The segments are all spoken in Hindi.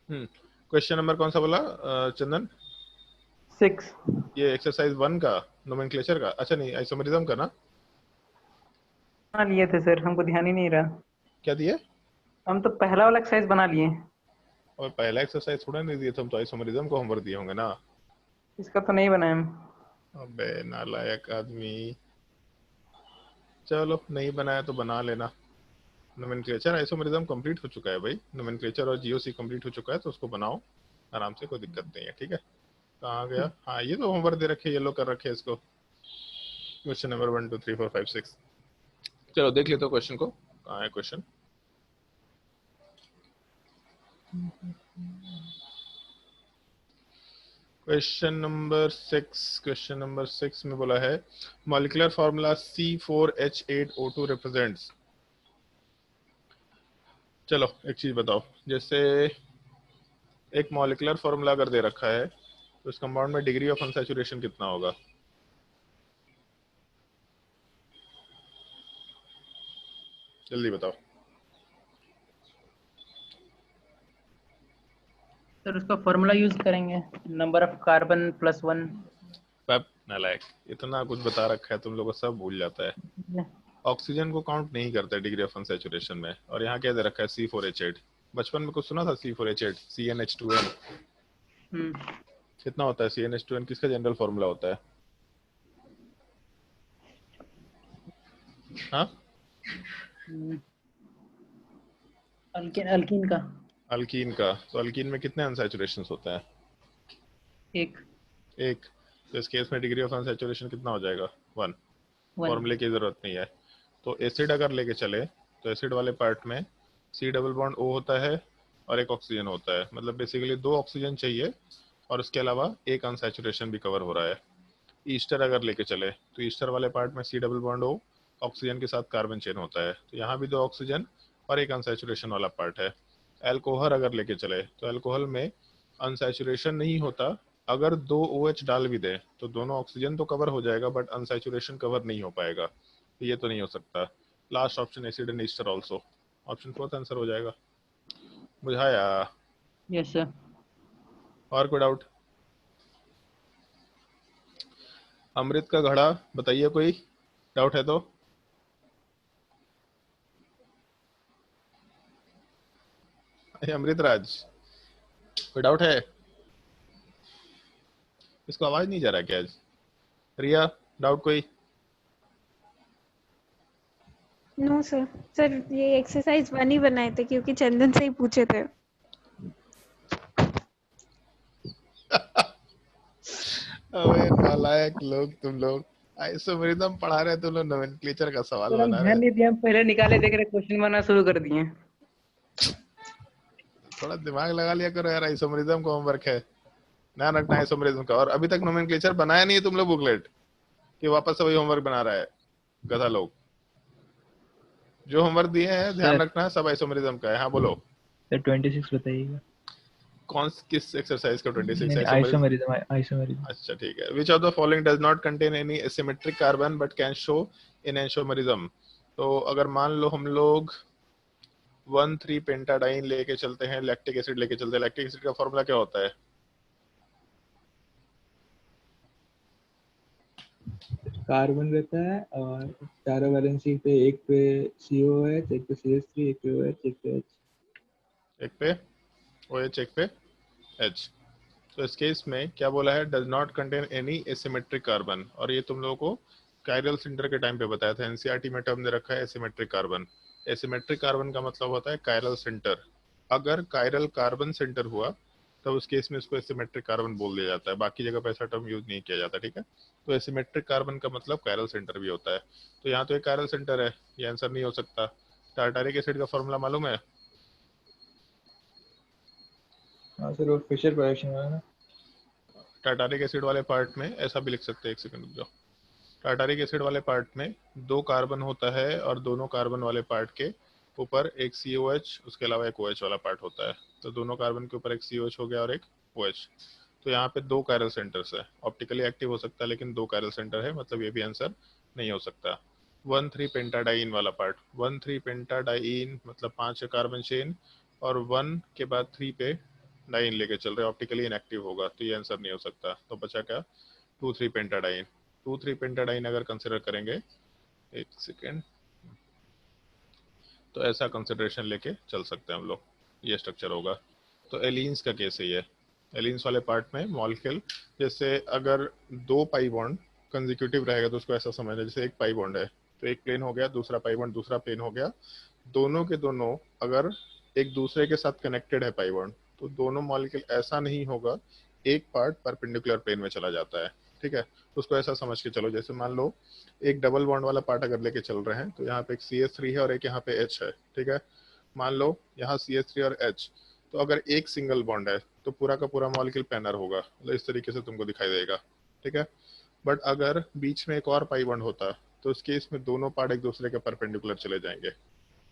क्वेश्चन नंबर कौन सा बोला चंदन? 6। ये एक्सरसाइज 1 का नोमेनक्लेचर का, अच्छा नहीं आइसोमरिज्म का ना? बना लिए थे सर, हमको ध्यान ही नहीं रहा। क्या दिए? हम तो पहला वाला एक्सरसाइज बना लिए। और पहला एक्सरसाइज थोड़ा नहीं दिए थे हम, तो आइसोमरिज्म को होमवर्क दिए होंगे ना। इसका तो नहीं बनाए हम। अबे नालायक आदमी। चलो नहीं बनाया तो बना लेना। नोमेनक्लेचर आइसोमरिज्म कंप्लीट हो चुका है भाई, नोमेनक्लेचर और जीओसी कंप्लीट हो चुका है, तो उसको बनाओ आराम से, कोई दिक्कत नहीं है, ठीक है। कहाँ गया? हाँ ये तो होमवर्क दे रखे, येलो कर रखे इसको। Question number 1 2 3 4 5 6। चलो देख लेते हो क्वेश्चन को, कहाँ है क्वेश्चन। क्वेश्चन नंबर 6 में बोला है मॉलिक्यूलर फॉर्मूला C4H8O2 रिप्रेजेंट्स। चलो एक चीज बताओ, जैसे एक मॉलिक्यूलर फॉर्मूला अगर दे रखा है तो इस कंपाउंड में डिग्री ऑफ अनसैचुरेशन कितना होगा? जल्दी बताओ। सर उसका फॉर्मूला यूज करेंगे, नंबर ऑफ कार्बन प्लस 1। सब नालायक, इतना कुछ बता रखा है तुम लोगों को सब भूल जाता है। ऑक्सीजन को काउंट नहीं करता है डिग्री ऑफ अनसैचुरेशन में, और यहाँ क्या दे रखा है C4H8। बचपन में कुछ सुना था C4H8 CnH2n कितना होता है? CnH2n किसका जनरल फॉर्मूला होता है? हाँ अल्कीन का। अल्कीन का। तो अल्कीन में कितने अनसैचुरेशन होता है? एक। एक। तो इस केस में डिग्री ऑफ अनसैचुरेशन कितना हो जाएगा? 1। 1। फॉर्मूले की जरूरत नहीं है। तो एसिड अगर लेके चले तो एसिड वाले पार्ट में C डबल बॉन्ड O होता है और एक ऑक्सीजन होता है, मतलब बेसिकली 2 ऑक्सीजन चाहिए और उसके अलावा एक अनसैचुरेशन भी कवर हो रहा है। ईस्टर अगर लेके चले तो ईस्टर वाले पार्ट में C double bond O oxygen के साथ कार्बन चेन होता है, तो यहाँ भी 2 ऑक्सीजन और एक अनसैचुरेशन वाला पार्ट है। एल्कोहल अगर लेके चले तो एल्कोहल में अनसैचुरेशन नहीं होता, अगर 2 OH डाल भी दे तो दोनों ऑक्सीजन तो कवर हो जाएगा बट अनसैचुरेशन कवर नहीं हो पाएगा, तो ये तो नहीं हो सकता। Last option acid and ester also, option 4 answer हो जाएगा। बुझाया? Yes sir. और कोई डाउट? अमृत का घड़ा बताइए, कोई डाउट है तो? अमृत राज कोई डाउट है? इसको आवाज नहीं जा रहा क्या आज? रिया डाउट कोई? No sir. सर ये एक्सरसाइज 1 ही बनाए थे क्योंकि चंदन से ही पूछे थे। अबे नालायक लोग तुम लोग, आइसोमेरिज्म पढ़ा रहे तुम लोग नोमेनक्लेचर का सवाल सर हम बना रहे। ध्यान नहीं दिए, हम पहले निकाले देख रहे, क्वेश्चन बनाना शुरू कर दिए। थोड़ा दिमाग लगा लिया करो यार, आइसोमेरिज्म को होमवर्क है, ध्यान रखना है आइसोमेरिज्म का। और अभी तक नोमेनक्लेचर बनाया नहीं है तुम लोग बुकलेट, कि वापस से वही होमवर्क बना रहा है गधा लोग। जो होमवर्क दिए हैं ध्यान सर रखना है, सब आइसोमेरिज्म का है। हाँ बोलो। सर 26 बताइएगा। कौन किस एक्सरसाइज का 26? नहीं आइसोमेरिज्म। आइसोमेरिज्म। अच्छा ठीक है। Which of the following does not contain any asymmetric carbon but can show in isomerism. तो अगर मान लो हम लोग 1,3 पेंटाडाइन लेके चलते हैं, लैक्टिक एसिड लेके चलते हैं, लैक्टिक एसिड का फॉर्मूला क्या होता है? कार्बन रहता है और चारों वैलेंसी पे, एक पे COH, एक पे CH3, एक पे OH, एक पे H। एक पे OH एक पे H। तो इस केस में क्या बोला है? Does not contain any asymmetric carbon, और ये तुम लोगों को कायरल सेंटर के टाइम पे बताया था। एनसीईआरटी में टर्म दे रखा है एसिमेट्रिक कार्बन। एसिमेट्रिक कार्बन का मतलब होता है कायरल सेंटर। अगर कायरल कार्बन सेंटर हुआ तब उस केस में इसको एसिमेट्रिक कार्बन बोल दिया जाता है, बाकी जगह पे ऐसा टर्म यूज नहीं किया जाता, ठीक है। तो एसिमेट्रिक कार्बन का मतलब कायरल सेंटर भी होता है। तो यहाँ तो एक कायरल सेंटर है, ये आंसर नहीं हो सकता। टार्टारिक एसिड का फॉर्मूला मालूम है? हाँ सर, वो फिशर प्रोडक्शन है ना। टार्टारिक एसिड वाले पार्ट में ऐसा भी लिख सकते हैं, एक सेकंड रुक जाओ। टार्टारिक एसिड वाले पार्ट में 2 कार्बन होता है और दोनों कार्बन वाले पार्ट के ऊपर एक COH, उसके अलावा एक OH वाला पार्ट होता है। तो दोनों कार्बन के ऊपर एक COH हो गया और एक OH। तो यहाँ पे 2 कायरल सेंटर्स है। ऑप्टिकली एक्टिव हो सकता है लेकिन 2 कायरल सेंटर है, मतलब ये भी आंसर नहीं हो सकता। 1,3 पेंटाडाइन वाला पार्ट, 1,3 पेंटाडाइन मतलब 5 कार्बन चेन और 1 के बाद 3 पे डाइन लेके चल रहे हैं, ऑप्टिकली इनएक्टिव होगा, तो ये आंसर नहीं हो सकता। तो बचा क्या, 2,3 पेंटाडाइन। 2,3 पेंटाडाइन अगर कंसिडर करेंगे, एक सेकेंड, तो ऐसा कंसिडरेशन लेके चल सकते हैं हम लोग, ये स्ट्रक्चर होगा। तो एलिन्स का केस है ये। एलिन्स वाले पार्ट में मॉलिक्यूल, जैसे अगर दो पाई बॉन्ड कंजिक्यूटिव रहेगा तो उसको ऐसा समझना, जैसे एक पाई बॉन्ड है तो एक प्लेन हो गया, दूसरा पाई बॉन्ड दूसरा प्लेन हो गया, दोनों के दोनों अगर एक दूसरे के साथ कनेक्टेड है पाई बॉन्ड, तो दोनों मॉलिक्यूल ऐसा नहीं होगा एक पार्ट परपेंडिकुलर प्लेन में चला जाता है, ठीक है। तो उसको ऐसा समझ के चलो, जैसे मान लो एक डबल बॉन्ड वाला पार्ट अगर लेके चल रहे हैं, तो यहाँ पे एक CH3 है और एक यहाँ पे H है, ठीक है। मान लो यहाँ CH3 और H, तो अगर एक सिंगल बॉन्ड है तो पूरा का पूरा मॉलिक्यूल प्लेनर होगा, मतलब इस तरीके से तुमको दिखाई देगा, ठीक है। बट अगर बीच में एक और पाई बॉन्ड होता तो उस केस में दोनों पार्ट एक दूसरे के परपेंडिकुलर चले जाएंगे।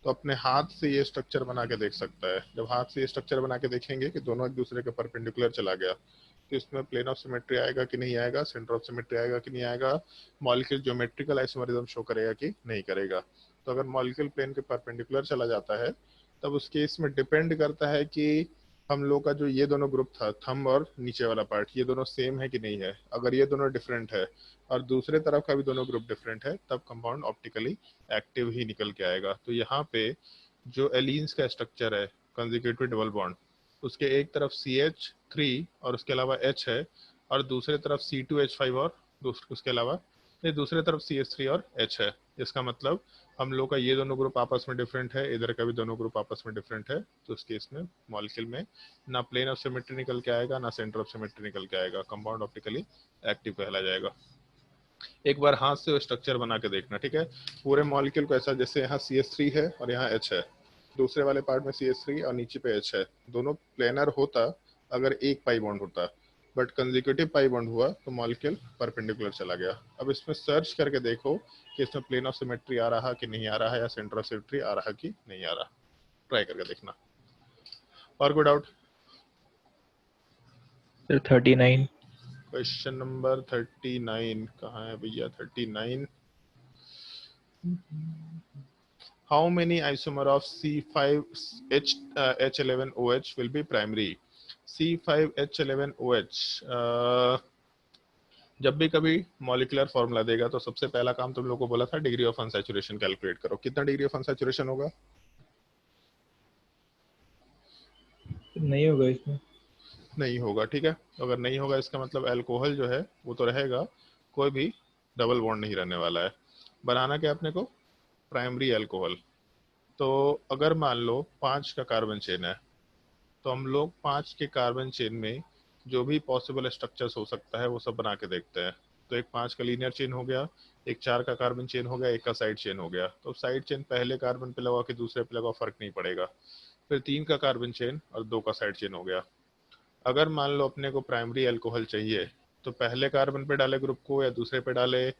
तो अपने हाथ से ये स्ट्रक्चर बना के देख सकता है, जब हाथ से ये स्ट्रक्चर बना के देखेंगे कि दोनों एक दूसरे के परपेंडिकुलर चला गया, तो इसमें प्लेन ऑफ सिमेट्री आएगा कि नहीं आएगा, सेंटर ऑफ सिमेट्री आएगा कि नहीं आएगा, मॉलिक्यूल ज्योमेट्रिकल आइसोमरिज्म शो करेगा कि नहीं करेगा। तो अगर मॉलिक्यूल प्लेन के परपेंडिकुलर चला जाता है, तब उस केस में डिपेंड करता है कि हम लोग का जो ये दोनों ग्रुप था, थंब और नीचे वाला पार्ट, ये दोनों सेम है कि नहीं है। अगर ये दोनों डिफरेंट है और दूसरे तरफ का भी दोनों ग्रुप डिफरेंट है, तब कंपाउंड ऑप्टिकली एक्टिव ही निकल के आएगा। तो यहाँ पे जो एलिन्स का स्ट्रक्चर है कंजिक्यूटिव डबल बॉन्ड, उसके एक तरफ CH3 और उसके अलावा H है, और दूसरे तरफ C2H5 और उसके अलावा ये दूसरे तरफ CH3 और H है। इसका मतलब हम लोग का ये दोनों ग्रुप आपस में डिफरेंट है, इधर का भी दोनों ग्रुप आपस में डिफरेंट है। तो उस केस में मॉलिक्यूल में ना प्लेन ऑफ सिमेट्री निकल के आएगा, ना सेंटर ऑफ सिमेट्री निकल के आएगा, कंपाउंड ऑप्टिकली एक्टिव कहला जाएगा। एक बार हाथ से वो स्ट्रक्चर बना के देखना, ठीक है। पूरे मॉलिक्यूल को ऐसा, जैसे यहाँ CH3 है और यहाँ H है, दूसरे वाले पार्ट में CH3 और नीचे पे H है, दोनों प्लेनर होता अगर एक पाई बॉन्ड होता, बट कंजिक्यूटिव पाई बॉन्ड हुआ तो मॉलिक्यूल परपेंडिकुलर चला गया। अब इसमें सर्च करके देखो कि इसमें प्लेन ऑफ सिमेट्री आ रहा कि नहीं आ रहा है, या सेंटर ऑफ सिमेट्री आ रहा कि नहीं आ रहा, ट्राई करके देखना। और कोई डाउट? सर 39। क्वेश्चन नंबर 39 कहाँ है भैया? 39, how many isomer of C5H11OH will be primary? C5H11OH जब भी कभी मॉलिक्यूलर फॉर्मूला देगा तो सबसे पहला काम तुम लोग को बोला था डिग्री ऑफ अनसैचुरेशन कैलकुलेट करो। कितना डिग्री ऑफ अनसैचुरेशन होगा? नहीं होगा इसमें। नहीं होगा, ठीक है। अगर नहीं होगा इसका मतलब अल्कोहल जो है वो तो रहेगा, कोई भी डबल बॉन्ड नहीं रहने वाला है। बनाना क्या अपने को? Primary alcohol. तो अगर मान लो 5 का कार्बन चेन है, तो हम लोग 5 के कार्बन चेन में जो भी पॉसिबल स्ट्रक्चर्स हो सकता है वो सब बना के देखते हैं। तो एक 5 का लीनियर चेन हो गया, एक 4 का कार्बन चेन हो गया, एक का साइड चेन हो गया। तो साइड चेन पहले कार्बन पे लगा कि दूसरे पे लगा फर्क नहीं पड़ेगा। फिर 3 का कार्बन चेन और 2 का साइड चेन हो गया। अगर मान लो अपने को प्राइमरी अल्कोहल चाहिए, तो पहले कार्बन पे डाले ग्रुप को या दूसरे पे डाले,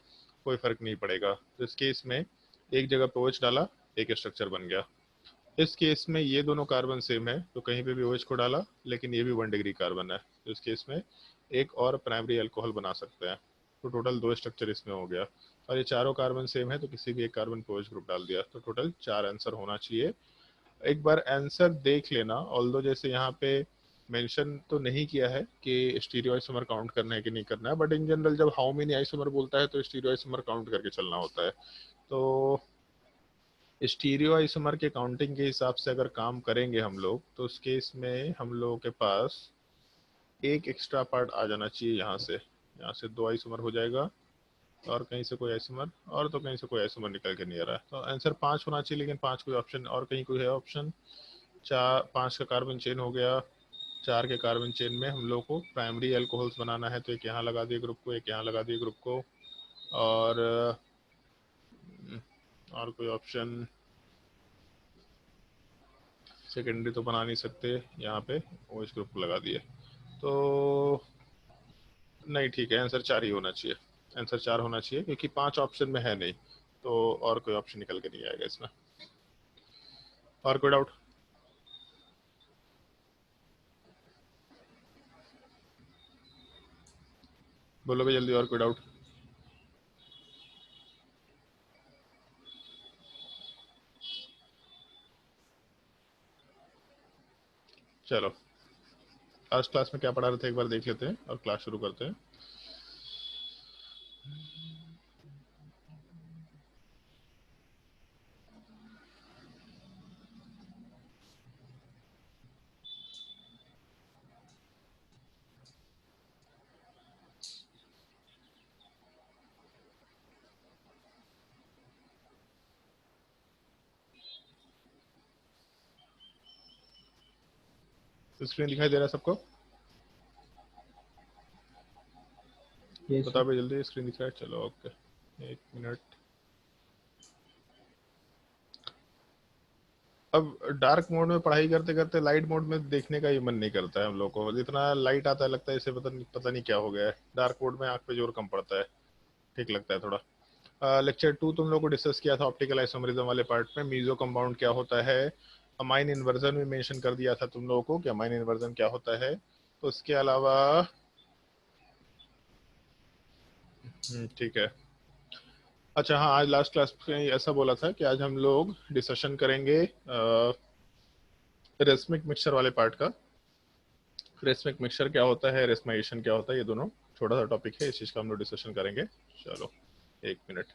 कोई फर्क नहीं पड़ेगा। तो इस केस में एक जगह पे OH डाला, एक स्ट्रक्चर बन गया। इस केस में ये दोनों कार्बन सेम है तो कहीं पे भी OH को डाला, लेकिन ये भी 1 डिग्री कार्बन है, तो इस केस में एक और प्राइमरी अल्कोहल बना सकते हैं। तो टोटल 2 स्ट्रक्चर इसमें हो गया। और ये चारों कार्बन सेम है तो किसी भी एक कार्बन पे OH ग्रुप डाल दिया, तो टोटल 4 आंसर होना चाहिए। एक बार आंसर देख लेना, ऑल्दो जैसे यहाँ पे मेंशन तो नहीं किया है कि स्टीरियो आइसोमर काउंट करना है कि नहीं करना है, बट इन जनरल जब हाउ मेनी आइसोमर बोलता है तो स्टीरियो आइसोमर काउंट करके चलना होता है। तो स्टीरियो आइसोमर के काउंटिंग के हिसाब से अगर काम करेंगे हम लोग, तो उस केस में हम लोगों के पास एक एक्स्ट्रा पार्ट आ जाना चाहिए यहाँ से 2 आइसोमर हो जाएगा, और कहीं से कोई आइसोमर, और तो कहीं से कोई आइसोमर निकल के नहीं आ रहा है। तो आंसर 5 होना चाहिए, लेकिन 5 कोई ऑप्शन और कहीं कोई है ऑप्शन? 5 का कार्बन चेन हो गया, 4 के कार्बन चेन में हम लोग को प्राइमरी अल्कोहल्स बनाना है, तो एक यहाँ लगा दिए ग्रुप को, एक यहाँ लगा दिए ग्रुप को, और कोई ऑप्शन सेकेंडरी तो बना नहीं सकते, यहाँ पे OH ग्रुप को लगा दिए। तो नहीं, ठीक है, आंसर 4 ही होना चाहिए। आंसर 4 होना चाहिए क्योंकि 5 ऑप्शन में है नहीं, तो और कोई ऑप्शन निकल के नहीं आएगा इसमें। और कोई डाउट? बोलो भाई जल्दी, और कोई डाउट? चलो आज क्लास में क्या पढ़ा रहे थे एक बार देख लेते हैं और क्लास शुरू करते हैं। स्क्रीन दिखाई दे रहा है सबको? यस बता भाई जल्दी, स्क्रीन दिख रहा है? चलो ओके, एक मिनट। अब डार्क मोड में पढ़ाई करते करते लाइट मोड में देखने का ही मन नहीं करता है हम लोग को। जितना लाइट आता है लगता है इसे पता नहीं क्या हो गया है। डार्क मोड में आंख पे जोर कम पड़ता है, ठीक लगता है थोड़ा। लेक्चर 2 तुम लोग को डिस्कस किया था ऑप्टिकल आइसोमरिज्म वाले पार्ट में। मीजो कंपाउंड क्या होता है, अमाइन इन्वर्जन में मेंशन कर दिया था तुम लोगों को कि अमाइन इन्वर्जन क्या होता है। तो उसके अलावा ठीक है। अच्छा हाँ, आज लास्ट क्लास में ऐसा बोला था कि आज हम लोग डिस्कशन करेंगे रेसमिक मिक्सचर वाले पार्ट का। रेसमिक मिक्सचर क्या होता है, रेसमाइजेशन क्या होता है, ये दोनों छोटा सा टॉपिक है, इस चीज का हम लोग डिस्कशन करेंगे। चलो एक मिनट।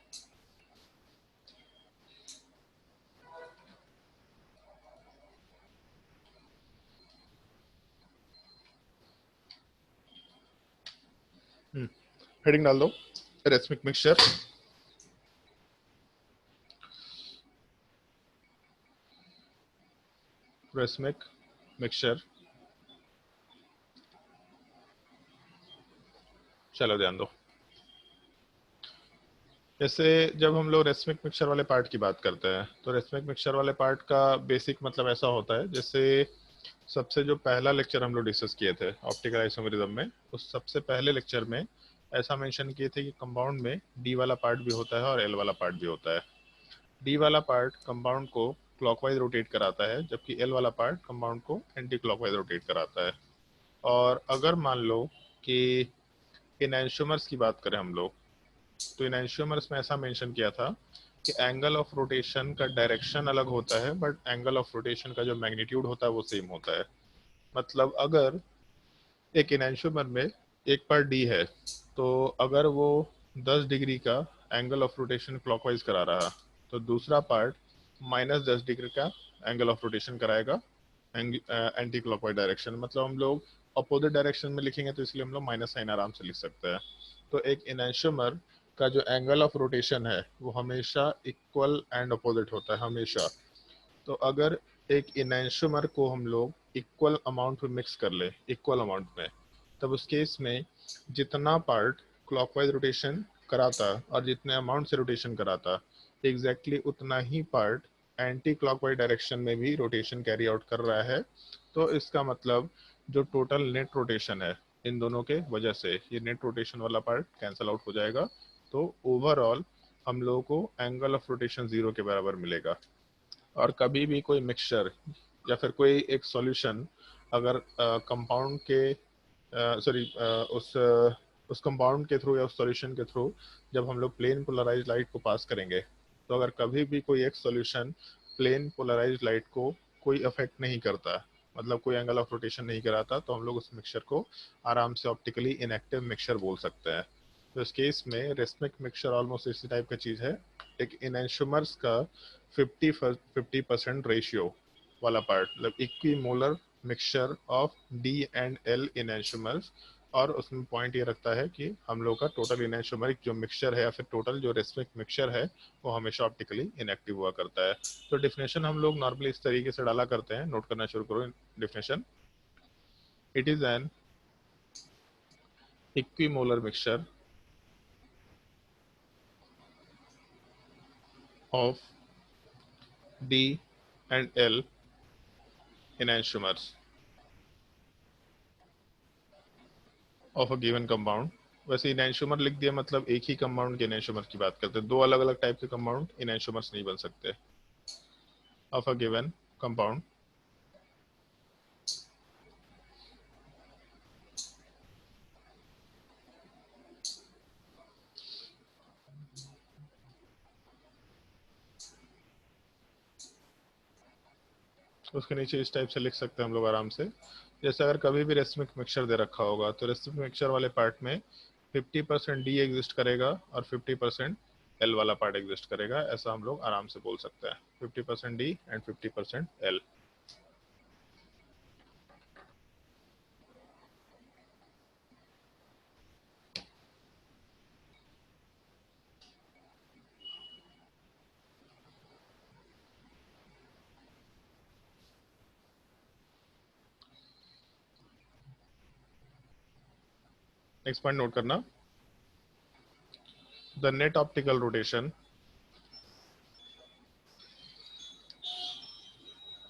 हेडिंग डाल दो, रेसमिक मिक्सचर। रेसमिक मिक्सचर, चलो ध्यान दो। जैसे जब हम लोग रेसमिक मिक्सचर वाले पार्ट की बात करते हैं तो रेसमिक मिक्सचर वाले पार्ट का बेसिक मतलब ऐसा होता है, जैसे सबसे जो पहला लेक्चर हम लोग डिस्कस किए थे ऑप्टिकल आइसोमेरिज्म में, उस सबसे पहले लेक्चर में ऐसा मेंशन किए थे कि कंपाउंड में डी वाला पार्ट भी होता है और एल वाला पार्ट भी होता है। डी वाला पार्ट कंपाउंड को क्लॉकवाइज रोटेट कराता है, जबकि एल वाला पार्ट कंपाउंड को एंटी क्लॉकवाइज रोटेट कराता है। और अगर मान लो कि इनैंशियोमर्स की बात करें हम लोग, तो इनैंशियोमर्स में ऐसा मेंशन किया था कि एंगल ऑफ रोटेशन का डायरेक्शन अलग होता है, बट एंगल ऑफ रोटेशन का जो मैग्नीट्यूड होता है वो सेम होता है। मतलब अगर एक इनैंशियोमर में एक पार्ट डी है, तो अगर वो 10 डिग्री का एंगल ऑफ रोटेशन क्लॉकवाइज करा रहा, तो दूसरा पार्ट -10 डिग्री का एंगल ऑफ रोटेशन कराएगा एंटी क्लॉकवाइज डायरेक्शन। मतलब हम लोग अपोजिट डायरेक्शन में लिखेंगे तो इसलिए हम लोग माइनस साइन आराम से लिख सकते हैं। तो एक इनैंशियोमर का जो एंगल ऑफ रोटेशन है वो हमेशा इक्वल एंड अपोजिट होता है, हमेशा। तो अगर एक इनैंशियोमर को हम लोग इक्वल अमाउंट में मिक्स कर ले, इक्वल अमाउंट में, तब उस केस में जितना पार्ट क्लॉकवाइज रोटेशन कराता और जितने अमाउंट से रोटेशन कराता, एग्जैक्टली उतना ही पार्ट एंटी क्लॉकवाइज डायरेक्शन में भी रोटेशन कैरी आउट कर रहा है। तो इसका मतलब जो टोटल नेट रोटेशन है इन दोनों के वजह से, ये नेट रोटेशन वाला पार्ट कैंसल आउट हो जाएगा। तो ओवरऑल हम लोगों को एंगल ऑफ रोटेशन 0 के बराबर मिलेगा। और कभी भी कोई मिक्सचर या फिर कोई एक सॉल्यूशन अगर कंपाउंड के सॉरी उस कंपाउंड के थ्रू या उस सॉल्यूशन के थ्रू जब हम लोग प्लेन पोलराइज लाइट को पास करेंगे, तो अगर कभी भी कोई एक सॉल्यूशन प्लेन पोलराइज लाइट को कोई अफेक्ट नहीं करता, मतलब कोई एंगल ऑफ रोटेशन नहीं कराता, तो हम लोग उस मिक्सचर को आराम से ऑप्टिकली इनएक्टिव मिक्सचर बोल सकते हैं। तो इस केस में रेसमिक मिक्सचर ऑलमोस्ट इसी टाइप का चीज है। एक इनैंशियोमर्स का 50% रेशियो वाला पार्ट, मतलब equimolar mixture of D and L enantiomers. और उसमें पॉइंट ये रखता है कि हम लोग का टोटल इनैंशियोमरिक जो मिक्सचर है या फिर टोटल जो रेसमिक मिक्सचर है वो हमेशा ऑप्टिकली इनएक्टिव हुआ करता है। तो डिफिनेशन हम लोग नॉर्मली इस तरीके से डाला करते हैं, नोट करना शुरू करो definition. It is an equimolar mixture of D and L enantiomers of a given compound। वैसे इनैंशियोमर लिख दिया मतलब एक ही कंपाउंड के इनैंशियोमर की बात करते हैं, दो अलग अलग टाइप के कंपाउंड इनैंशियोमर्स नहीं बन सकते। ऑफ अ गिवन कंपाउंड उसके नीचे इस टाइप से लिख सकते हैं हम लोग आराम से। जैसे अगर कभी भी रेसमिक मिक्सचर दे रखा होगा तो रेसमिक मिक्सचर वाले पार्ट में 50% डी एग्जिस्ट करेगा और 50% एल वाला पार्ट एग्जिस्ट करेगा, ऐसा हम लोग आराम से बोल सकते हैं, 50% D and 50% L. Next point note करना, the net optical rotation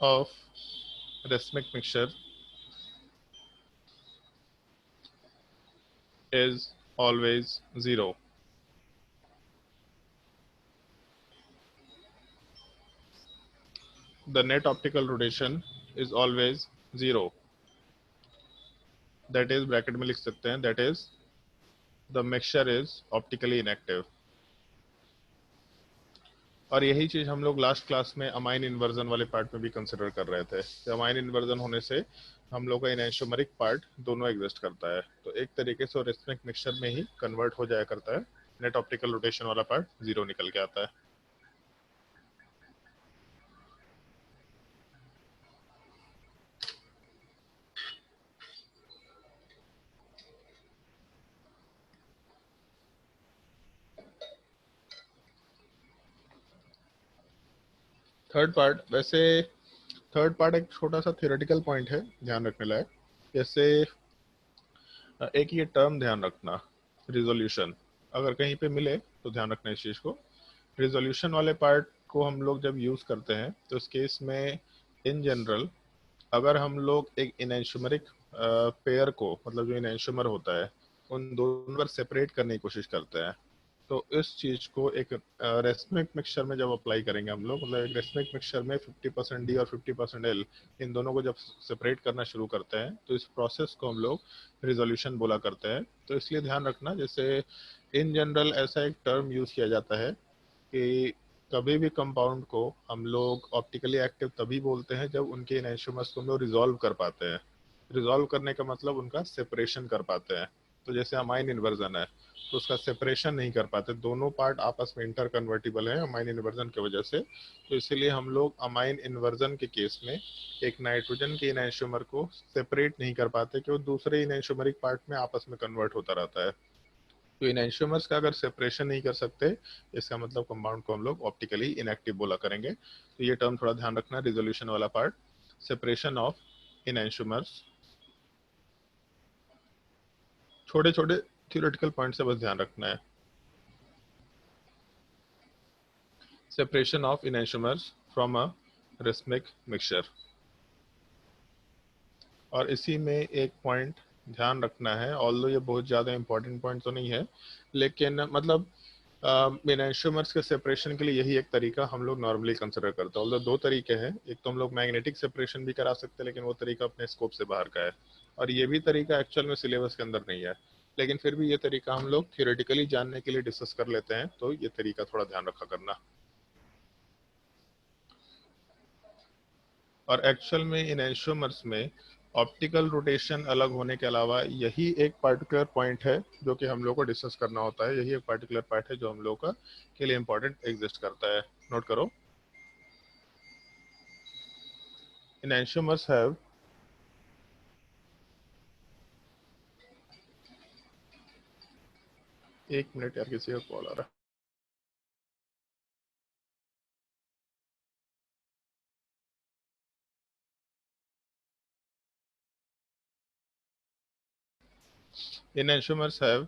of racemic mixture is always zero. The net optical rotation is always zero. That is bracket में लिख सकते हैं, that is the mixture is optically inactive. और यही चीज हम लोग लास्ट क्लास में अमाइन इन्वर्जन वाले पार्ट में भी कंसिडर कर रहे थे। अमाइन इन्वर्जन होने से हम लोग का इनएंशोमेरिक पार्ट दोनों एग्जिस्ट करता है, तो एक तरीके से रेसमिक मिक्सचर में ही कन्वर्ट हो जाया करता है, नेट ऑप्टिकल रोटेशन वाला पार्ट जीरो निकल के आता है। थर्ड पार्ट एक छोटा सा थियोरेटिकल पॉइंट है ध्यान रखने लायक। जैसे एक ये टर्म ध्यान रखना, रिजोल्यूशन, अगर कहीं पे मिले तो ध्यान रखना इस चीज को। रिजोल्यूशन वाले पार्ट को हम लोग जब यूज करते हैं तो इस केस में इन जनरल अगर हम लोग एक इनएंशोमेरिक पेयर को, मतलब जो इनएंशोमर होता है, उन दोनों पर सेपरेट करने की कोशिश करते हैं, तो इस चीज को एक रेसमिक मिक्सचर में जब अप्लाई करेंगे हम लोग, मतलब एक रेसमिक मिक्सचर में 50% डी और 50% एल, इन दोनों को जब सेपरेट करना शुरू करते हैं तो इस प्रोसेस को हम लोग रिजोल्यूशन बोला करते हैं। तो इसलिए ध्यान रखना, जैसे इन जनरल ऐसा एक टर्म यूज किया जाता है कि कभी भी कंपाउंड को हम लोग ऑप्टिकली एक्टिव तभी बोलते हैं जब उनके एनेंशियोमर्स को हम लोग रिजॉल्व कर पाते हैं। रिजॉल्व करने का मतलब उनका सेपरेशन कर पाते हैं। तो जैसे अमाइन इन्वर्जन है तो उसका सेपरेशन नहीं कर पाते, दोनों पार्ट आपस में इंटर कन्वर्टिबल है अमाइन इन्वर्जन की वजह से। तो इसीलिए हम लोग अमाइन इन्वर्जन के केस में एक नाइट्रोजन के इनएंशियोमर को सेपरेट नहीं कर पाते कि वो दूसरे इनएंशियोमरिक पार्ट में आपस में कन्वर्ट होता रहता है। तो इनएंशियोमर्स का अगर सेपरेशन नहीं कर सकते, इसका मतलब कंपाउंड को हम लोग ऑप्टिकली इनएक्टिव बोला करेंगे। तो ये टर्म थोड़ा ध्यान रखना, रिजोल्यूशन वाला पार्ट, सेपरेशन ऑफ इनएंशियोमर्स। छोटे छोटे थ्योरेटिकल पॉइंट से बस ध्यान रखना है। Separation of enantiomers from a racemic mixture. और इसी में एक पॉइंट ध्यान रखना है, ऑल्दो ये बहुत ज़्यादा इंपॉर्टेंट पॉइंट तो नहीं है, लेकिन मतलब इनएंशियोमर्स के सेपरेशन के लिए यही एक तरीका हम लोग नॉर्मली कंसिडर करते हैं। ऑल्दो दो तरीके हैं, एक तो हम लोग मैग्नेटिक सेपरेशन भी करा सकते हैं, लेकिन वो तरीका अपने स्कोप से बाहर का है, और ये भी तरीका एक्चुअल में सिलेबस के अंदर नहीं है, लेकिन फिर भी ये तरीका हम लोग थियोरेटिकली जानने के लिए डिस्कस कर लेते हैं, तो ये तरीका थोड़ा ध्यान रखा करना। और एक्चुअल में इनएंशियोमर्स में ऑप्टिकल रोटेशन अलग होने के अलावा यही एक पार्टिकुलर पॉइंट है जो कि हम लोग को डिस्कस करना होता है, यही एक पार्टिकुलर पार्ट है जो हम लोग का के लिए इंपॉर्टेंट एग्जिस्ट करता है। नोट करो, enantiomers have एक मिनट यार, किसी का कॉल आ रहा है। Enantiomers have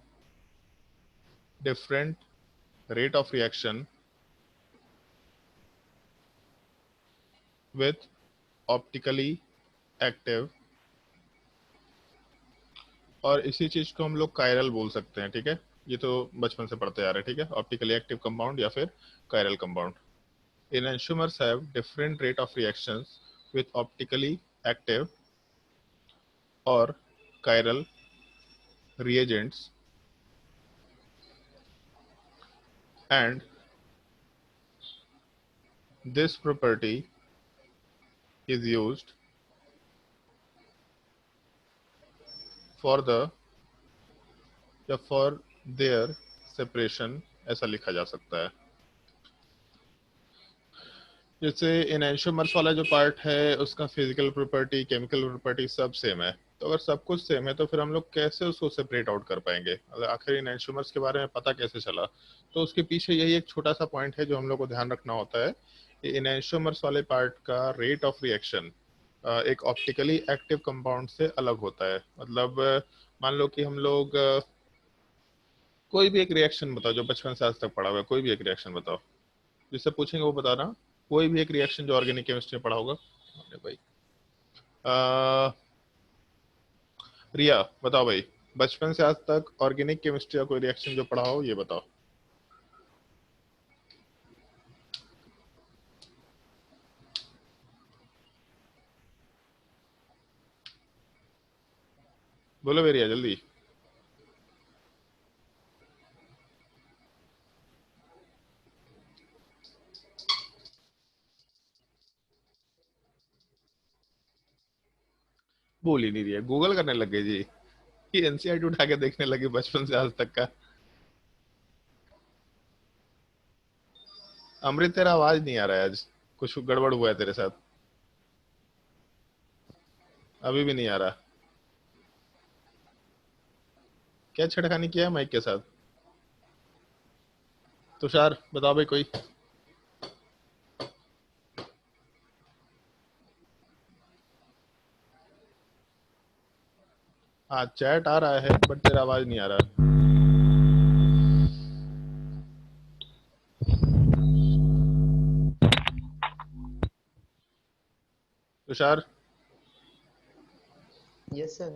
different rate of reaction with optically active, और इसी चीज को हम लोग कायरल बोल सकते हैं, ठीक है, ये तो बचपन से पढ़ते आ रहे हैं, ठीक है, ऑप्टिकली एक्टिव कंपाउंड या फिर chiral compound. Enantiomers have different rate of reactions with optically active or chiral reagents, and this property is used for the या for their separation, ऐसा लिखा जा सकता है। जैसे एनैंशियोमर्स वाला जो पार्ट है उसका फिजिकल प्रॉपर्टी, केमिकल प्रॉपर्टी सब सेम है, तो अगर सब कुछ सेम है तो फिर हम लोग कैसे उसको सेपरेट आउट कर पाएंगे? अगर आखिर एनैंशियोमर्स के बारे में पता कैसे चला? तो उसके पीछे यही एक छोटा सा पॉइंट है जो हम लोग को ध्यान रखना होता है। एनैंशियोमर्स वाले पार्ट का रेट ऑफ रिएक्शन एक ऑप्टिकली एक्टिव कंपाउंड से अलग होता है। मतलब मान लो कि हम लोग कोई भी एक रिएक्शन बताओ जो बचपन से आज तक पढ़ा हुआ है, कोई भी एक रिएक्शन बताओ, जिससे पूछेंगे वो बताना। कोई भी एक रिएक्शन जो ऑर्गेनिक केमिस्ट्री में पढ़ा होगा। अरे भाई रिया बताओ भाई, बचपन से आज तक ऑर्गेनिक केमिस्ट्री का कोई रिएक्शन जो पढ़ा हो ये बताओ। बोलो भाई रिया जल्दी। बोल ही नहीं रही है, गूगल करने लग गई जी कि एनसीईआरटी उठा के देखने लगे बचपन से आज तक का। अमृत तेरा आवाज नहीं आ रहा है, आज कुछ गड़बड़ हुआ है तेरे साथ, अभी भी नहीं आ रहा। क्या छेड़खानी किया है माइक के साथ? तुषार बताओ भाई कोई। हाँ चैट आ रहा है बट तेरा आवाज नहीं आ रहा। Tushar yes sir.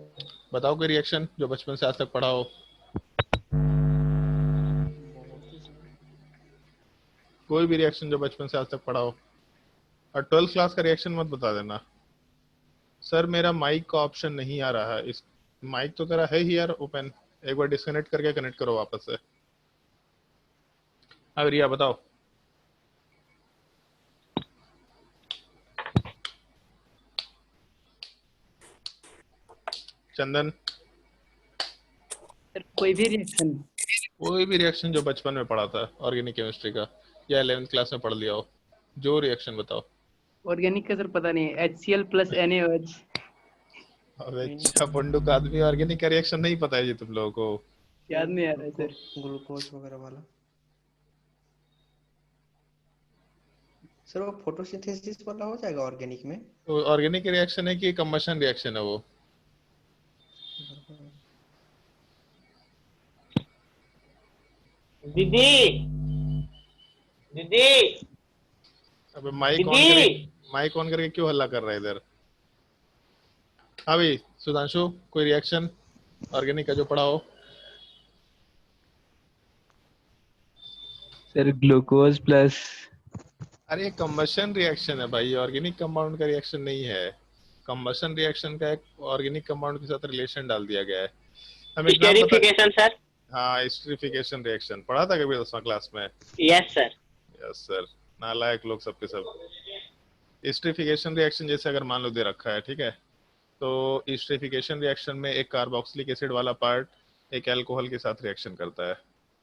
बताओ कोई रिएक्शन जो बचपन से आज तक पढ़ा हो। कोई भी रिएक्शन जो बचपन से आज तक पढ़ा हो, और 12th क्लास का रिएक्शन मत बता देना। सर मेरा माइक का ऑप्शन नहीं आ रहा है। इस माइक तो तेरा है ही यार ओपन, एक बार डिस्कनेक्ट करके कनेक्ट करो वापस से। अब रिया बताओ। चंदन सर कोई भी रिएक्शन। कोई भी रिएक्शन जो बचपन में पढ़ा था ऑर्गेनिक केमिस्ट्री का या 11th क्लास में पढ़ लिया हो, जो रिएक्शन बताओ। ऑर्गेनिक का सर पता नहीं है, HCl प्लस NaOH। अबे अच्छा पंडुक आदमी, ऑर्गेनिक का रिएक्शन नहीं पता है जी तुम लोगों को? याद नहीं आ रहा है सर। ग्लूकोज वगैरह वाला सर, वो फोटोसिंथेसिस वाला हो जाएगा ऑर्गेनिक में? तो ऑर्गेनिक रिएक्शन है कि कंबशन रिएक्शन है वो? दीदी दीदी अबे माइक ऑन दीदी करके, माइक ऑन करके क्यों हल्ला कर रहा है इधर? हाँ भाई सुधांशु कोई रिएक्शन ऑर्गेनिक का जो पढ़ा हो। Sir glucose plus. अरे कंबशन रिएक्शन है भाई, ऑर्गेनिक कंपाउंड का रिएक्शन नहीं है। कंबशन रिएक्शन का एक ऑर्गेनिक कंपाउंड के साथ रिलेशन डाल दिया गया है। हमें एक नाम बता। Esterification sir. हाँ स्टेरिफिकेशन रिएक्शन पढ़ा था कभी 10वीं क्लास में? Yes sir. यस सर, नालायक लोग सबके सब। स्टेरिफिकेशन रिएक्शन जैसे अगर मान लो दे रखा है, ठीक है, तो स्टेरिफिकेशन रिएक्शन में एक कार्बोक्सिलिक एसिड वाला पार्ट एक अल्कोहल के साथ रिएक्शन करता है।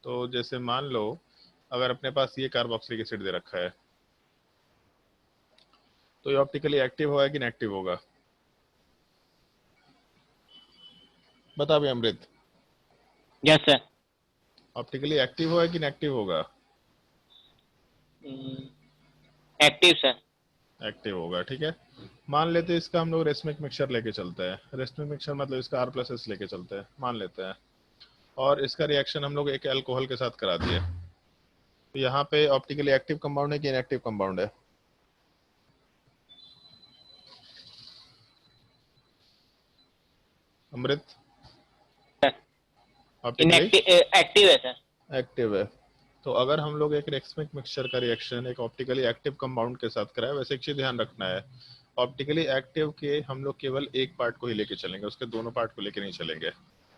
तो जैसे मान लो अगर अपने पास ये कार्बोक्सिलिक एसिड दे रखा है तो ये ऑप्टिकली एक्टिव होगा कि इनएक्टिव होगा? बता भाई Amrit. Yes sir. Optically active होगा कि इनएक्टिव होगा? Active sir. एक्टिव होगा, ठीक है। मान लेते हैं इसका हम लोग रेसमिक मिक्सचर लेके चलते हैं। रेसमिक मिक्सचर मतलब इसका R+S लेके चलते हैं, मान लेते हैं, और इसका रिएक्शन हम लोग एक अल्कोहल के साथ करा दिए। तो यहाँ पे ऑप्टिकली एक्टिव कंपाउंड है कि इनएक्टिव कंपाउंड है? अमृत ऑप्टिकली एक्टिव है सर। एक्टिव है। तो अगर हम लोग एक रेसमिक मिक्सचर का रिएक्शन एक ऑप्टिकली एक्टिव कंपाउंड के साथ कराए, वैसे एक चीज ध्यान रखना है, ऑप्टिकली एक्टिव के हम लोग केवल एक पार्ट को ही लेके चलेंगे, उसके दोनों पार्ट को लेके नहीं चलेंगे।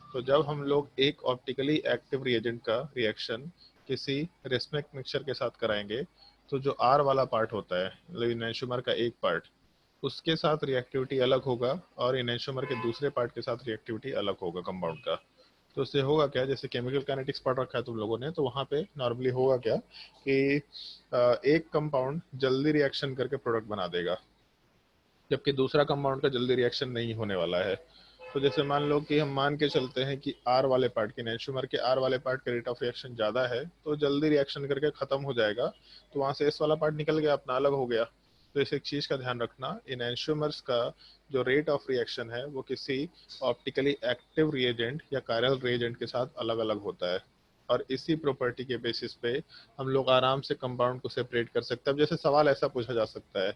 तो जब हम लोग एक ऑप्टिकली एक्टिव रिएजेंट का रिएक्शन किसी रेसमिक मिक्सचर के साथ कराएंगे तो जो R वाला पार्ट होता है, मतलब इनैंशियोमर का एक पार्ट, उसके साथ रिएक्टिविटी अलग होगा और इनैंशियोमर के दूसरे पार्ट के साथ रिएक्टिविटी अलग होगा कंपाउंड का। तो उससे होगा क्या, जैसे केमिकल काइनेटिक्स पढ़ रखा है तुम लोगों ने, तो वहाँ पे नॉर्मली होगा क्या कि एक कंपाउंड जल्दी रिएक्शन करके प्रोडक्ट बना देगा, जबकि दूसरा कंपाउंड का जल्दी रिएक्शन नहीं होने वाला है। तो जैसे मान लो कि हम मान के चलते हैं कि आर वाले पार्ट के एंटीमर के आर वाले पार्ट का रेट ऑफ रिएक्शन ज्यादा है, तो जल्दी रिएक्शन करके खत्म हो जाएगा, तो वहां से एस वाला पार्ट निकल गया, अपना अलग हो गया। तो इस एक चीज का ध्यान रखना, इन एंटीमर्स का जो रेट ऑफ रिएक्शन है वो किसी ऑप्टिकली एक्टिव रिएजेंट या कायरल रिएजेंट के साथ अलग अलग होता है, और इसी प्रॉपर्टी के बेसिस पे हम लोग आराम से कंपाउंड को सेपरेट कर सकते हैं। अब जैसे सवाल ऐसा पूछा जा सकता है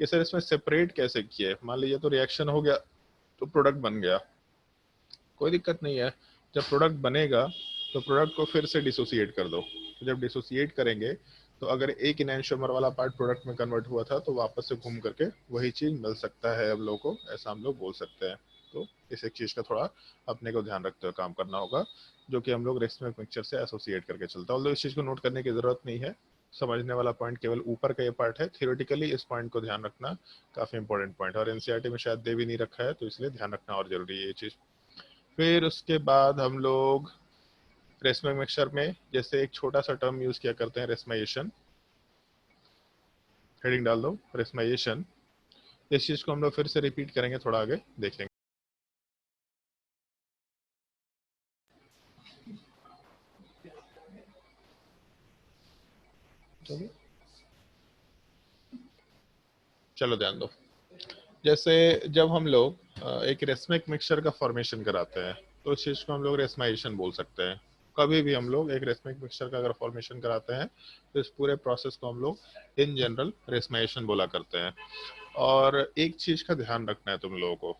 कि सर इसमें सेपरेट कैसे किए, मान लीजिए तो रिएक्शन हो गया तो प्रोडक्ट बन गया, कोई दिक्कत नहीं है। जब प्रोडक्ट बनेगा तो प्रोडक्ट को फिर से डिसोसिएट कर दो, तो जब डिसोसिएट करेंगे तो अगर एक इनैंशियोमर वाला पार्ट प्रोडक्ट में कन्वर्ट हुआ था तो वापस से घूम करके वही चीज मिल सकता है हम लोग को, ऐसा हम लोग बोल सकते हैं। तो इस एक चीज का थोड़ा अपने को ध्यान रखते हुए काम करना होगा, जो कि हम लोग रेसमिक मिक्सचर से एसोसिएट करके चलता है। इस चीज को नोट करने की जरूरत नहीं है, समझने वाला पॉइंट केवल ऊपर का ये पार्ट है। थियोरेटिकली इस पॉइंट को ध्यान रखना काफी इंपॉर्टेंट पॉइंट है, और एनसीईआरटी में शायद दे भी नहीं रखा है, तो इसलिए ध्यान रखना और जरूरी है ये चीज। फिर उसके बाद हम लोग रेसमिक मिक्सचर में जैसे एक छोटा सा टर्म यूज किया करते हैं, रेसमाइजेशन। हेडिंग डाल दो रेसमाइजेशन। इस चीज को हम लोग फिर से रिपीट करेंगे, थोड़ा आगे देखेंगे। चलो ध्यान दो, जैसे जब हम लोग एक रेसमिक मिक्सचर का फॉर्मेशन कराते हैं तो इस चीज को हम लोग रेसमाइजेशन बोल सकते हैं। कभी भी हम लोग एक रेसमिक मिक्सचर का अगर फॉर्मेशन कराते हैं तो इस पूरे प्रोसेस को हम लोग इन जनरल रेसमाइजेशन बोला करते हैं। और एक चीज का ध्यान रखना है तुम लोगों को,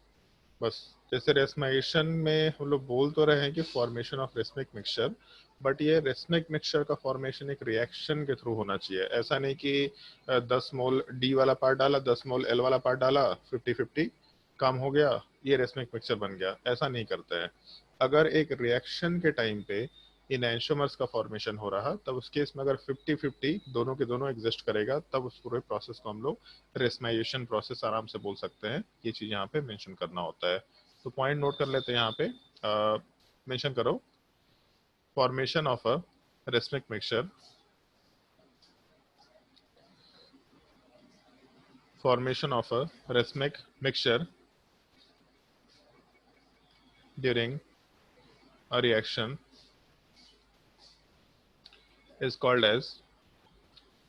बस जैसे रेसमाइजेशन में हम लोग बोल तो रहे हैं कि formation of racemic mixture, but ये रेसमिक मिक्सचर का फॉर्मेशन एक रिएक्शन के थ्रू होना चाहिए। ऐसा नहीं कि 10 मोल डी वाला पार्ट डाला, 10 मोल एल वाला पार्ट डाला, 50-50 काम हो गया, ये रेसमिक मिक्सचर बन गया, ऐसा नहीं करते हैं। अगर एक रिएक्शन के टाइम पे इन एंशोमर्स का फॉर्मेशन हो रहा, तब उस केस में अगर 50-50 दोनों के दोनों एग्जिस्ट करेगा, तब उस पूरे प्रोसेस को हम लोग रेसमाइजेशन प्रोसेस आराम से बोल सकते हैं। ये चीज यहाँ पे मेंशन करना होता है। तो पॉइंट नोट कर लेते हैं, यहाँ पे मेंशन करो, formation of a racemic mixture, formation of a racemic mixture during a reaction is called as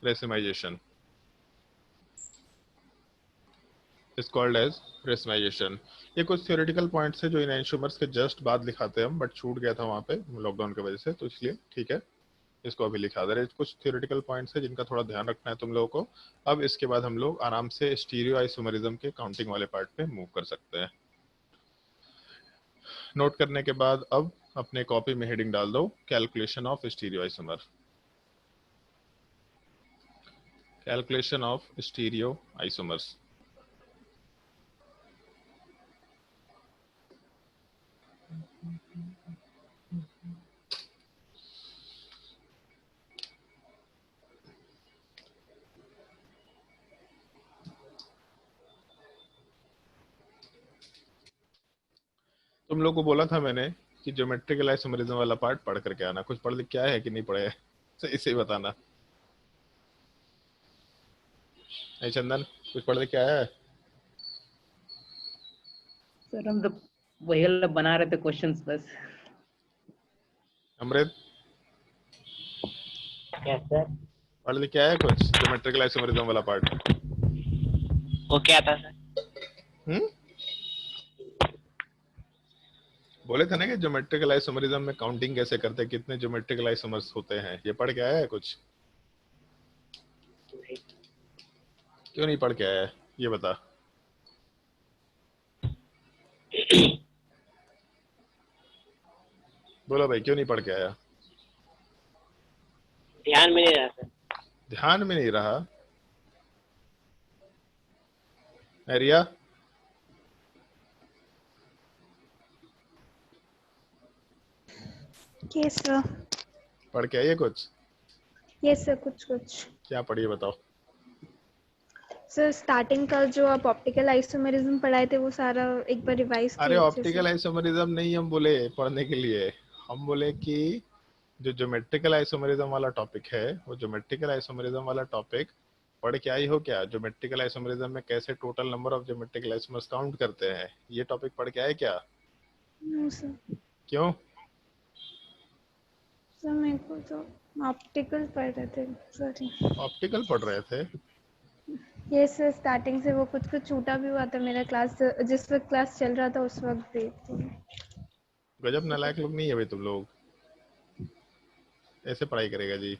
racemization, is called as racemization। ये कुछ थियोरेटिकल पॉइंट्स है जो इन एंशोमर्स के जस्ट बाद लिखाते हैं हम, बट छूट गया था वहाँ पे लॉकडाउन की वजह से, तो इसलिए ठीक है इसको अभी लिखा दे रहे। कुछ थियोरेटिकल पॉइंट्स है जिनका थोड़ा ध्यान रखना है तुम लोगों को। अब इसके बाद हम लोग आराम से स्टीरियो आइसोमरिज्म के काउंटिंग वाले पार्ट पे मूव कर सकते हैं। नोट करने के बाद अब अपने कॉपी में हेडिंग डाल दो, calculation of stereo isomer, calculation of stereo isomers. तुम लोग को बोला था मैंने कि ज्योमेट्रिकल आइसोमरिज्म वाला पार्ट पढ़ करके आना, कुछ पढ़ लिख के आया है कि नहीं पढ़े है, सही से बताना। नहीं चंदन, कुछ पढ़ लिख के आया है? सर हम तो वही वाला बना रहे थे क्वेश्चंस बस। अमृत यस सर। पढ़ लिख के आया है कुछ ज्योमेट्रिकल आइसोमरिज्म वाला पार्ट? वो क्या था सर? बोले थे ना कि ज्योमेट्रिकल आइसोमरिज्म में काउंटिंग कैसे करते हैं, कितने ज्योमेट्रिकल आइसोमर्स होते हैं, ये पढ़ के आया है कुछ? क्यों नहीं पढ़ के आया है ये बता। बोलो भाई, क्यों नहीं पढ़ के आया? ध्यान में नहीं रहा सर। ध्यान में नहीं रहा? रिया यस सर। पढ़ के आइए कुछ? यस सर, कुछ कुछ। क्या पढ़िए बताओ। सर स्टार्टिंग का जो आप ऑप्टिकल आइसोमेरिज्म पढ़ाए थे वो सारा एक बार रिवाइज अरे किए अच्छे से। ऑप्टिकल आइसोमरिज्म नहीं हम बोले पढ़ने के लिए, हम बोले कि जो ज्योमेट्रिकल आइसोमरिज्म वाला टॉपिक है वो ज्योमेट्रिकल आइसोमरिज्म वाला टॉपिक पढ़ के आई हो क्या? ज्योमेट्रिकल आइसोमरिज्म में कैसे total number of geometrical isomers count करते हैं, ये टॉपिक पढ़ के आए क्या? No sir. क्यों? सर मेरे को तो ऑप्टिकल पढ़ रहे थे, सॉरी। ऑप्टिकल पढ़ रहे थे? ये सर स्टार्टिंग से वो कुछ कुछ छूटा भी हुआ था मेरा क्लास, जिस वक्त क्लास चल रहा था उस वक्त भी तो। गजब नालायक लोग नहीं है भाई तुम लोग, ऐसे पढ़ाई करेगा जी?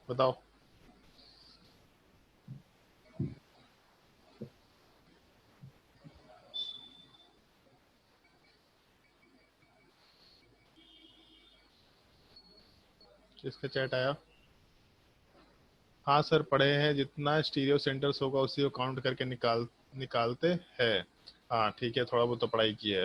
बताओ। किसका चैट आया? हाँ सर पढ़े हैं, जितना स्टीरियो सेंटर्स होगा उसी को काउंट करके निकालते हैं। हाँ ठीक है, थोड़ा बहुत तो पढ़ाई की है।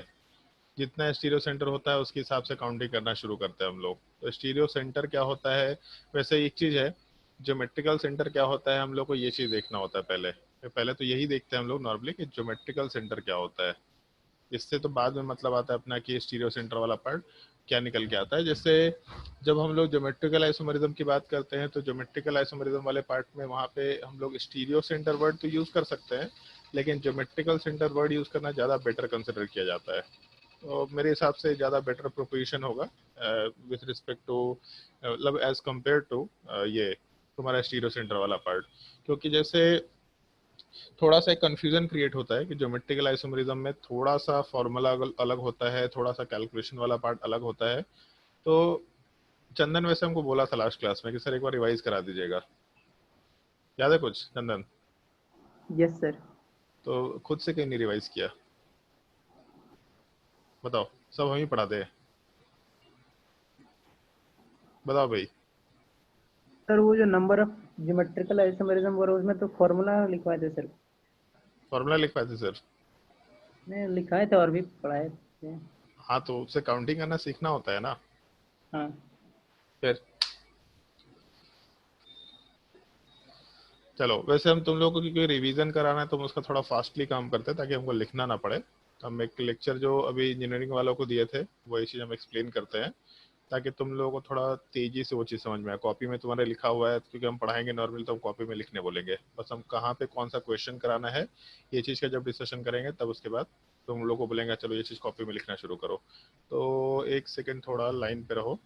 जितना स्टीरियो सेंटर होता है उसके हिसाब से काउंटिंग करना शुरू करते हैं हम लोग। तो स्टीरियो सेंटर क्या होता है, वैसे एक चीज़ है। ज्योमेट्रिकल सेंटर क्या होता है, हम लोग को ये चीज़ देखना होता है पहले। पहले तो यही देखते हैं हम लोग नॉर्मली कि ज्योमेट्रिकल सेंटर क्या होता है। इससे तो बाद में मतलब आता है अपना कि स्टीरियो सेंटर वाला पार्ट क्या निकल के आता है। जैसे जब हम लोग ज्योमेट्रिकल आइसोमेरिज्म की बात करते हैं तो ज्योमेट्रिकल आइसोमेरिज्म वाले पार्ट में वहाँ पे हम लोग स्टीरियो सेंटर वर्ड तो यूज़ कर सकते हैं, लेकिन ज्योमेट्रिकल सेंटर वर्ड यूज़ करना ज़्यादा बेटर कंसिडर किया जाता है। तो मेरे हिसाब से ज़्यादा बेटर प्रोपोजिशन होगा विथ रिस्पेक्ट टू, मतलब एज कम्पेयर टू ये तुम्हारा स्टीरियो सेंटर वाला पार्ट। क्योंकि जैसे थोड़ा सा एक कन्फ्यूजन क्रिएट होता है कि ज्योमेट्रिकल आइसोमेरिज्म में थोड़ा सा फॉर्मूला अलग होता है, थोड़ा सा कैलकुलेशन वाला पार्ट अलग होता है। तो चंदन वैसे हमको बोला था लास्ट क्लास में कि सर एक बार रिवाइज करा दीजिएगा, याद है कुछ चंदन? Yes sir. तो खुद से कहीं नहीं रिवाइज किया? बताओ, सब हम ही पढ़ा दे? बताओ भाई। सर वो जो नंबर ऑफ ज्योमेट्रिकल आइसोमेरिज्म और उसमें तो फॉर्मूला लिखवाए थे सर। फॉर्मूला लिख पाए थे सर? नहीं लिखाए थे और भी पढ़ाए थे। हाँ तो उससे काउंटिंग करना सीखना होता है ना। हाँ फिर चलो, वैसे हम तुम लोगों को कोई रिवीजन कराना है तो हम उसका थोड़ा फास्टली काम करते हैं ताकि हमको लिखना ना पड़े। हम एक लेक्चर जो अभी इंजीनियरिंग वालों को दिए थे वही चीज़ हम एक्सप्लेन करते हैं ताकि तुम लोगों को थोड़ा तेजी से वो चीज़ समझ में आए। कॉपी में तुम्हारे लिखा हुआ है क्योंकि हम पढ़ाएंगे नॉर्मली तो हम कॉपी में लिखने बोलेंगे, बस हम कहाँ पे कौन सा क्वेश्चन कराना है ये चीज़ का जब डिस्कशन करेंगे तब उसके बाद तुम लोग को बोलेंगे चलो ये चीज़ कॉपी में लिखना शुरू करो। तो एक सेकेंड थोड़ा लाइन पे रहो।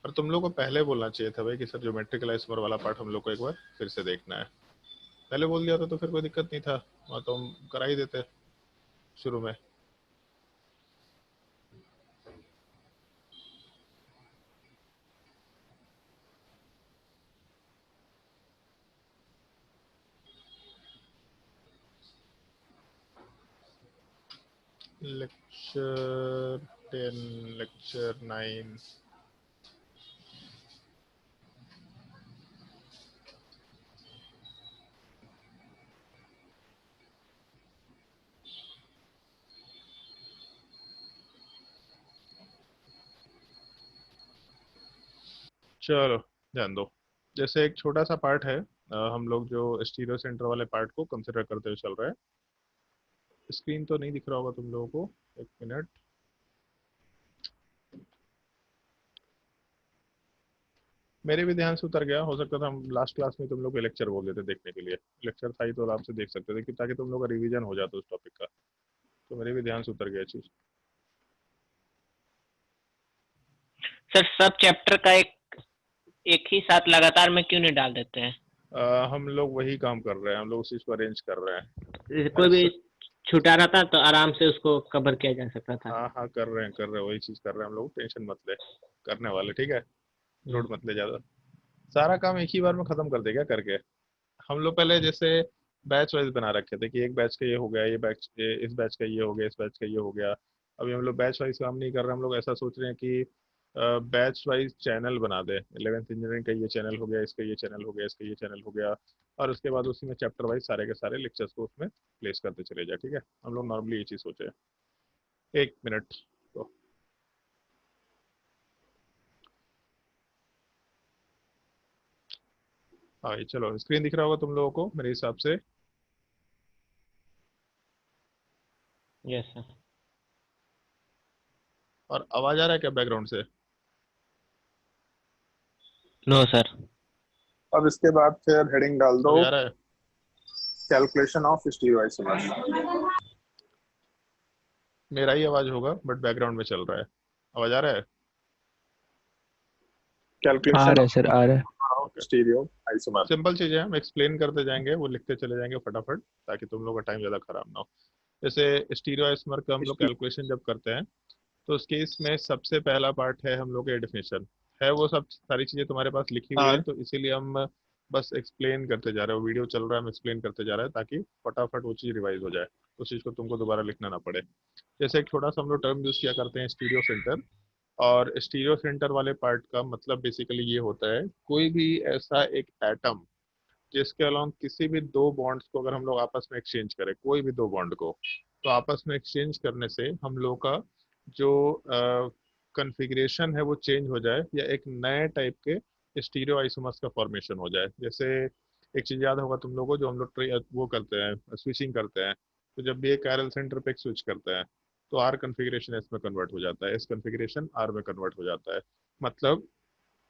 और तुम लोग को पहले बोलना चाहिए था भाई कि सर ज्योमेट्रिकल आइसोमर वाला पार्ट हम लोग को एक बार फिर से देखना है। पहले बोल दिया था तो फिर कोई दिक्कत नहीं था, वहाँ तो हम करा ही देते शुरू में। Lecture 10, lecture 9। चलो ध्यान दो। जैसे एक छोटा सा पार्ट है, हम लोग जो स्टीरियो सेंटर वाले पार्ट को कंसिडर करते हुए चल रहे हैं। स्क्रीन तो नहीं दिख रहा होगा तुम लोगों को, एक मिनट। मेरे भी ध्यान से उतर गया, हो सकता था हम लास्ट क्लास में तुम लोग को लेक्चर बोल देते देखने के लिए। लेक्चर था ही तो आराम से देख सकते थे कि ताकि तुम लोग का रिवीजन हो जाता उस टॉपिक का। तो मेरे भी ध्यान से उतर गया चीज। सर सब चैप्टर का एक ही साथ लगातार में क्यों नहीं डाल देते हैं? हम लोग वही काम कर रहे हैं, हम लोग उसी को अरेंज कर रहे हैं। कोई भी छूटा रहता तो आराम से उसको कवर किया जा सकता था। हाँ हाँ कर रहे हैं वही चीज कर रहे हैं हम लोग, टेंशन मत ले। करने वाले, ठीक है, लोड मत ले ज्यादा। सारा काम एक ही बार में खत्म कर देगा करके। हम लोग पहले जैसे बैच वाइज बना रखे थे कि एक बैच का ये हो गया, ये बैच इस बैच का ये हो गया, इस बैच का ये हो गया। अभी हम लोग बैच वाइज काम नहीं कर रहे, हम लोग ऐसा सोच रहे हैं कि बैच वाइज चैनल बना दे। 11th इंजीनियरिंग का ये चैनल हो गया, इसका ये चैनल हो गया, इसका ये चैनल हो गया, और उसके बाद उसी में चैप्टर वाइज सारे के सारे लेक्चर्स को उसमें प्लेस करते चले जाए। ठीक है, हम लोग नॉर्मली ये चीज़ सोचे हैं। एक मिनट। तो हाँ ये चलो स्क्रीन दिख रहा होगा तुम लोगों को मेरे हिसाब से। Yes sir. और आवाज आ रहा है क्या बैकग्राउंड से? No sir. अब इसके बाद फिर हेडिंग डाल दो अभी आ रहा है? Calculation of stereoisomer. मेरा ही आवाज होगा बट बैकग्राउंड में चल रहा है। आवाज आ रहा है? आ कैलकुलेशन रहा है सर, आ रहा है। ऑफ स्टीरियोआइसोमर। सिंपल चीजें हम एक्सप्लेन करते जाएंगे, वो लिखते चले जाएंगे फटाफट ताकि तुम लोग का टाइम ज्यादा खराब ना हो। जैसे स्टीरियोआइसोमर का हम लोग कैलकुलेशन जब करते हैं तो उस केस में सबसे पहला पार्ट है हम लोग का डेफिनेशन है। वो सब सारी चीजें तुम्हारे पास लिखी हुई है, हाँ तो इसीलिए हम बस एक्सप्लेन करते जा रहे हैं। वीडियो चल रहा है, हम एक्सप्लेन करते जा रहे हैं ताकि फटाफट वो चीज रिवाइज हो जाए, उस चीज को तुमको दोबारा लिखना ना पड़े। जैसे एक छोटा सा हम लोग टर्म यूज किया करते हैं स्टीरियो सेंटर, और स्टीरियो सेंटर वाले पार्ट का मतलब बेसिकली ये होता है कोई भी ऐसा एक एटम जिसके अलोंग किसी भी दो बॉन्ड्स को अगर हम लोग आपस में एक्सचेंज करें, कोई भी दो बॉन्ड को, तो आपस में एक्सचेंज करने से हम लोग का जो कन्फिग्रेशन है वो चेंज हो जाए या एक नए टाइप के स्टीरियो आइसोमर्स का फॉर्मेशन हो जाए। जैसे एक चीज याद होगा तुम लोगों को, जो हम लोग वो करते हैं, स्विचिंग करते हैं, तो जब भी एक कैरल सेंटर पे एक स्विच करते हैं तो आर कन्फिग्रेशन एस में कन्वर्ट हो जाता है, एस कन्फिग्रेशन आर में कन्वर्ट हो जाता है। मतलब